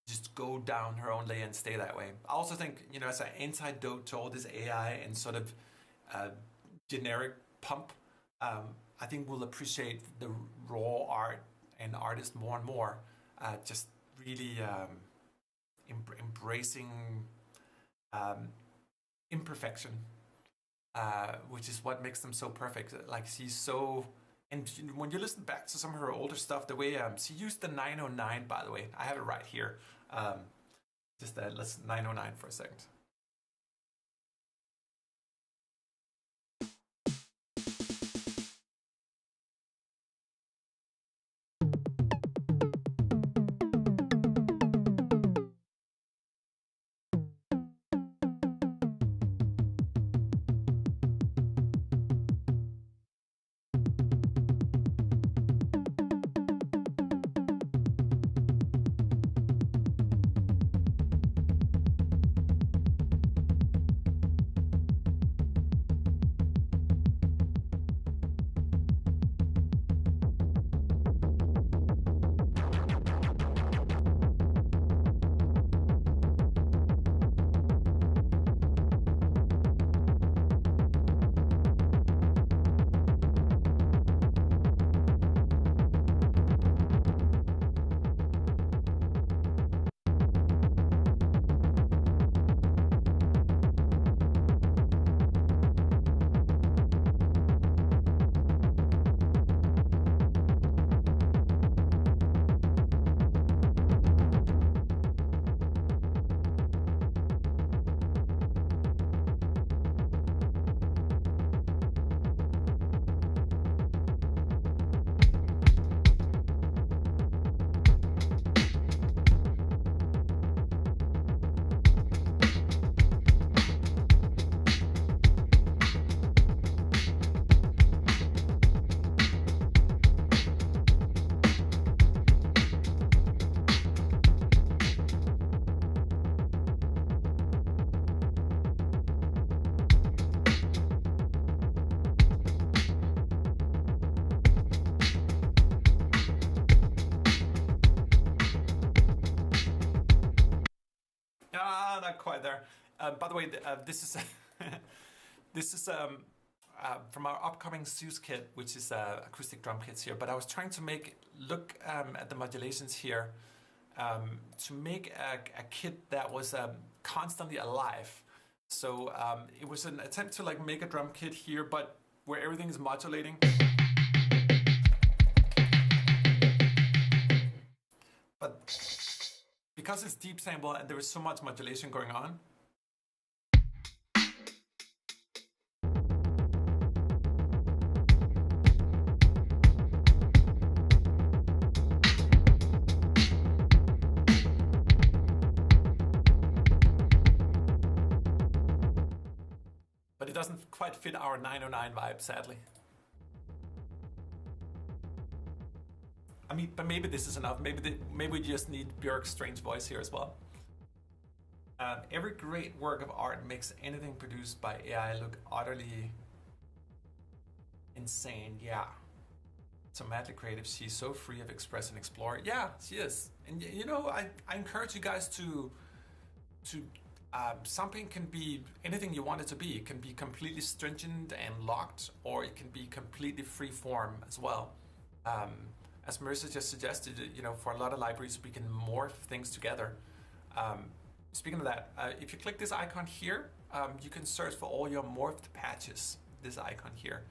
Speaker 1: just go down her own lane and stay that way. I also think, you know, as an antidote to all this AI and sort of generic pump, I think we'll appreciate the raw art and artists more and more. Just really embracing imperfection, which is what makes them so perfect. Like she's so. And when you listen back to some of her older stuff, the way she used the 909, by the way, I have it right here. Let's 909 for a second. Not quite there. By the way, this is this is from our upcoming Zeus kit, which is acoustic drum kits here. But I was trying to look at the modulations here to make a kit that was constantly alive. So it was an attempt to like make a drum kit here, but where everything is modulating. But because it's deep sample and there is so much modulation going on, but it doesn't quite fit our 909 vibe, sadly. I mean, but maybe this is enough. Maybe we just need Björk's strange voice here as well. Every great work of art makes anything produced by AI look utterly insane. Yeah. So madly creative. She's so free of express and explore. Yeah, she is. And you know, I encourage you guys to Soundpaint can be anything you want it to be. It can be completely stringent and locked, or it can be completely free form as well. As Marissa just suggested, you know, for a lot of libraries, we can morph things together. Speaking of that, if you click this icon here, you can search for all your morphed patches, this icon here.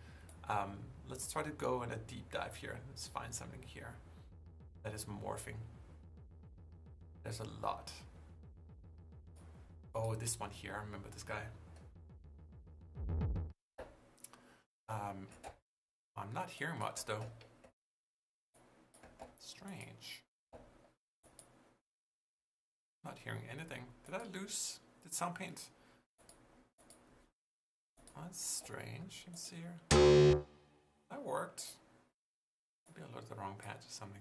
Speaker 1: Let's try to go in a deep dive here. Let's find something here that is morphing. There's a lot. Oh, this one here. I remember this guy. I'm not hearing much though. Strange. Not hearing anything. Did I lose? Did Soundpaint? Oh, that's strange. Let's see here. That worked. Maybe I loaded the wrong patch or something.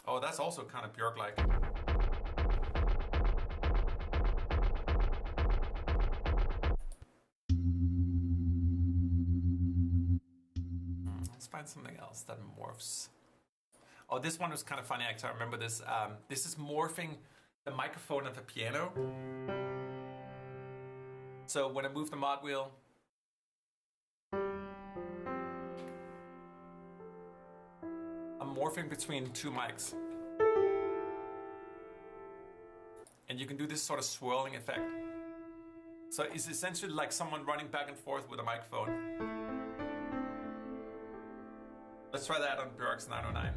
Speaker 1: Oh, that's also kind of Björk-like. Let's find something else that morphs. Oh, this one was kind of funny actually. I remember this. This is morphing the microphone of the piano. So when I move the mod wheel, I'm morphing between two mics. And you can do this sort of swirling effect. So it's essentially like someone running back and forth with a microphone. Let's try that on Björk's 909.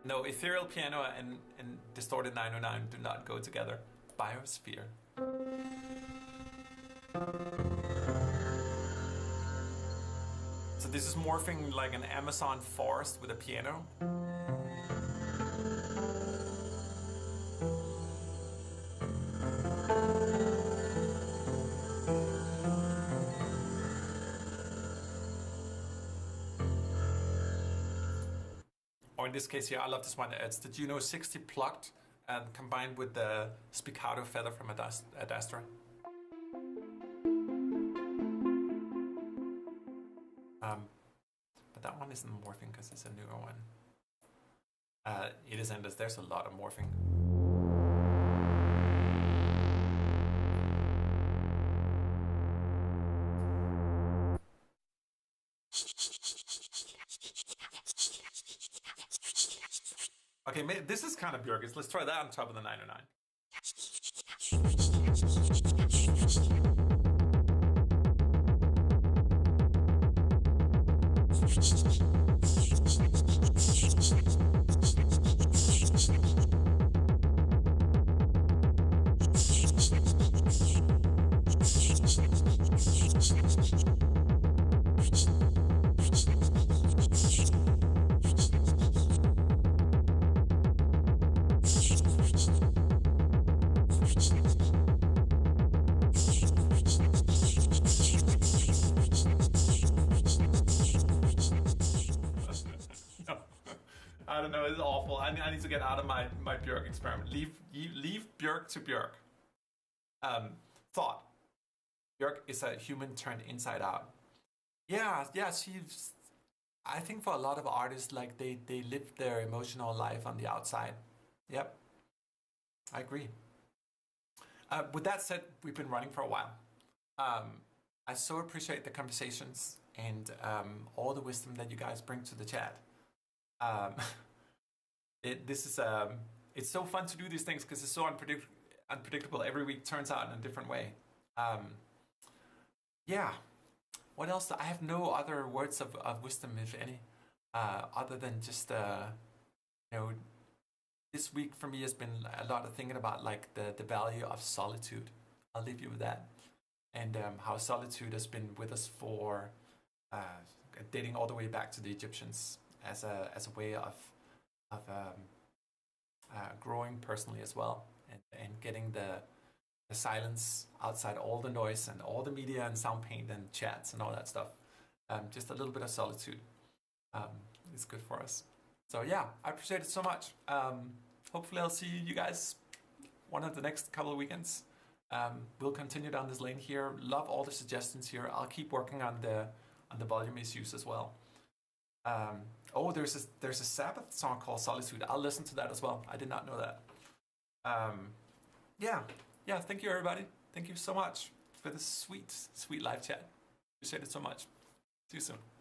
Speaker 1: No, ethereal piano and distorted 909 do not go together. Biosphere. So this is morphing like an Amazon forest with a piano. Or in this case here, I love this one. It's the Juno 60 plucked and combined with the spiccato feather from Ad Astra. But that one isn't morphing because it's a newer one. It is endless. There's a lot of morphing. Okay, this is kind of Björk. Let's try that on top of the 909. I don't know, it's awful. I need to get out of my Björk experiment. Leave Björk to Björk. Thought. Björk is a human turned inside out. Yeah, she's... I think for a lot of artists, like they live their emotional life on the outside. Yep, I agree. With that said, we've been running for a while. I so appreciate the conversations and all the wisdom that you guys bring to the chat. It's so fun to do these things because it's so unpredictable. Every week turns out in a different way. Yeah. What else? I have no other words of wisdom, if any, other than just this week for me has been a lot of thinking about like the value of solitude. I'll leave you with that, and how solitude has been with us for dating all the way back to the Egyptians as a way of growing personally as well, and getting the silence outside all the noise and all the media and Soundpaint and chats and all that stuff. Just a little bit of solitude is good for us. So yeah, I appreciate it so much. Hopefully I'll see you guys one of the next couple of weekends. We'll continue down this lane here. Love all the suggestions here. I'll keep working on the volume issues as well. Oh, there's a Sabbath song called Solitude. I'll listen to that as well. I did not know that. Yeah, yeah, thank you, everybody. Thank you so much for this sweet, sweet live chat. Appreciate it so much. See you soon.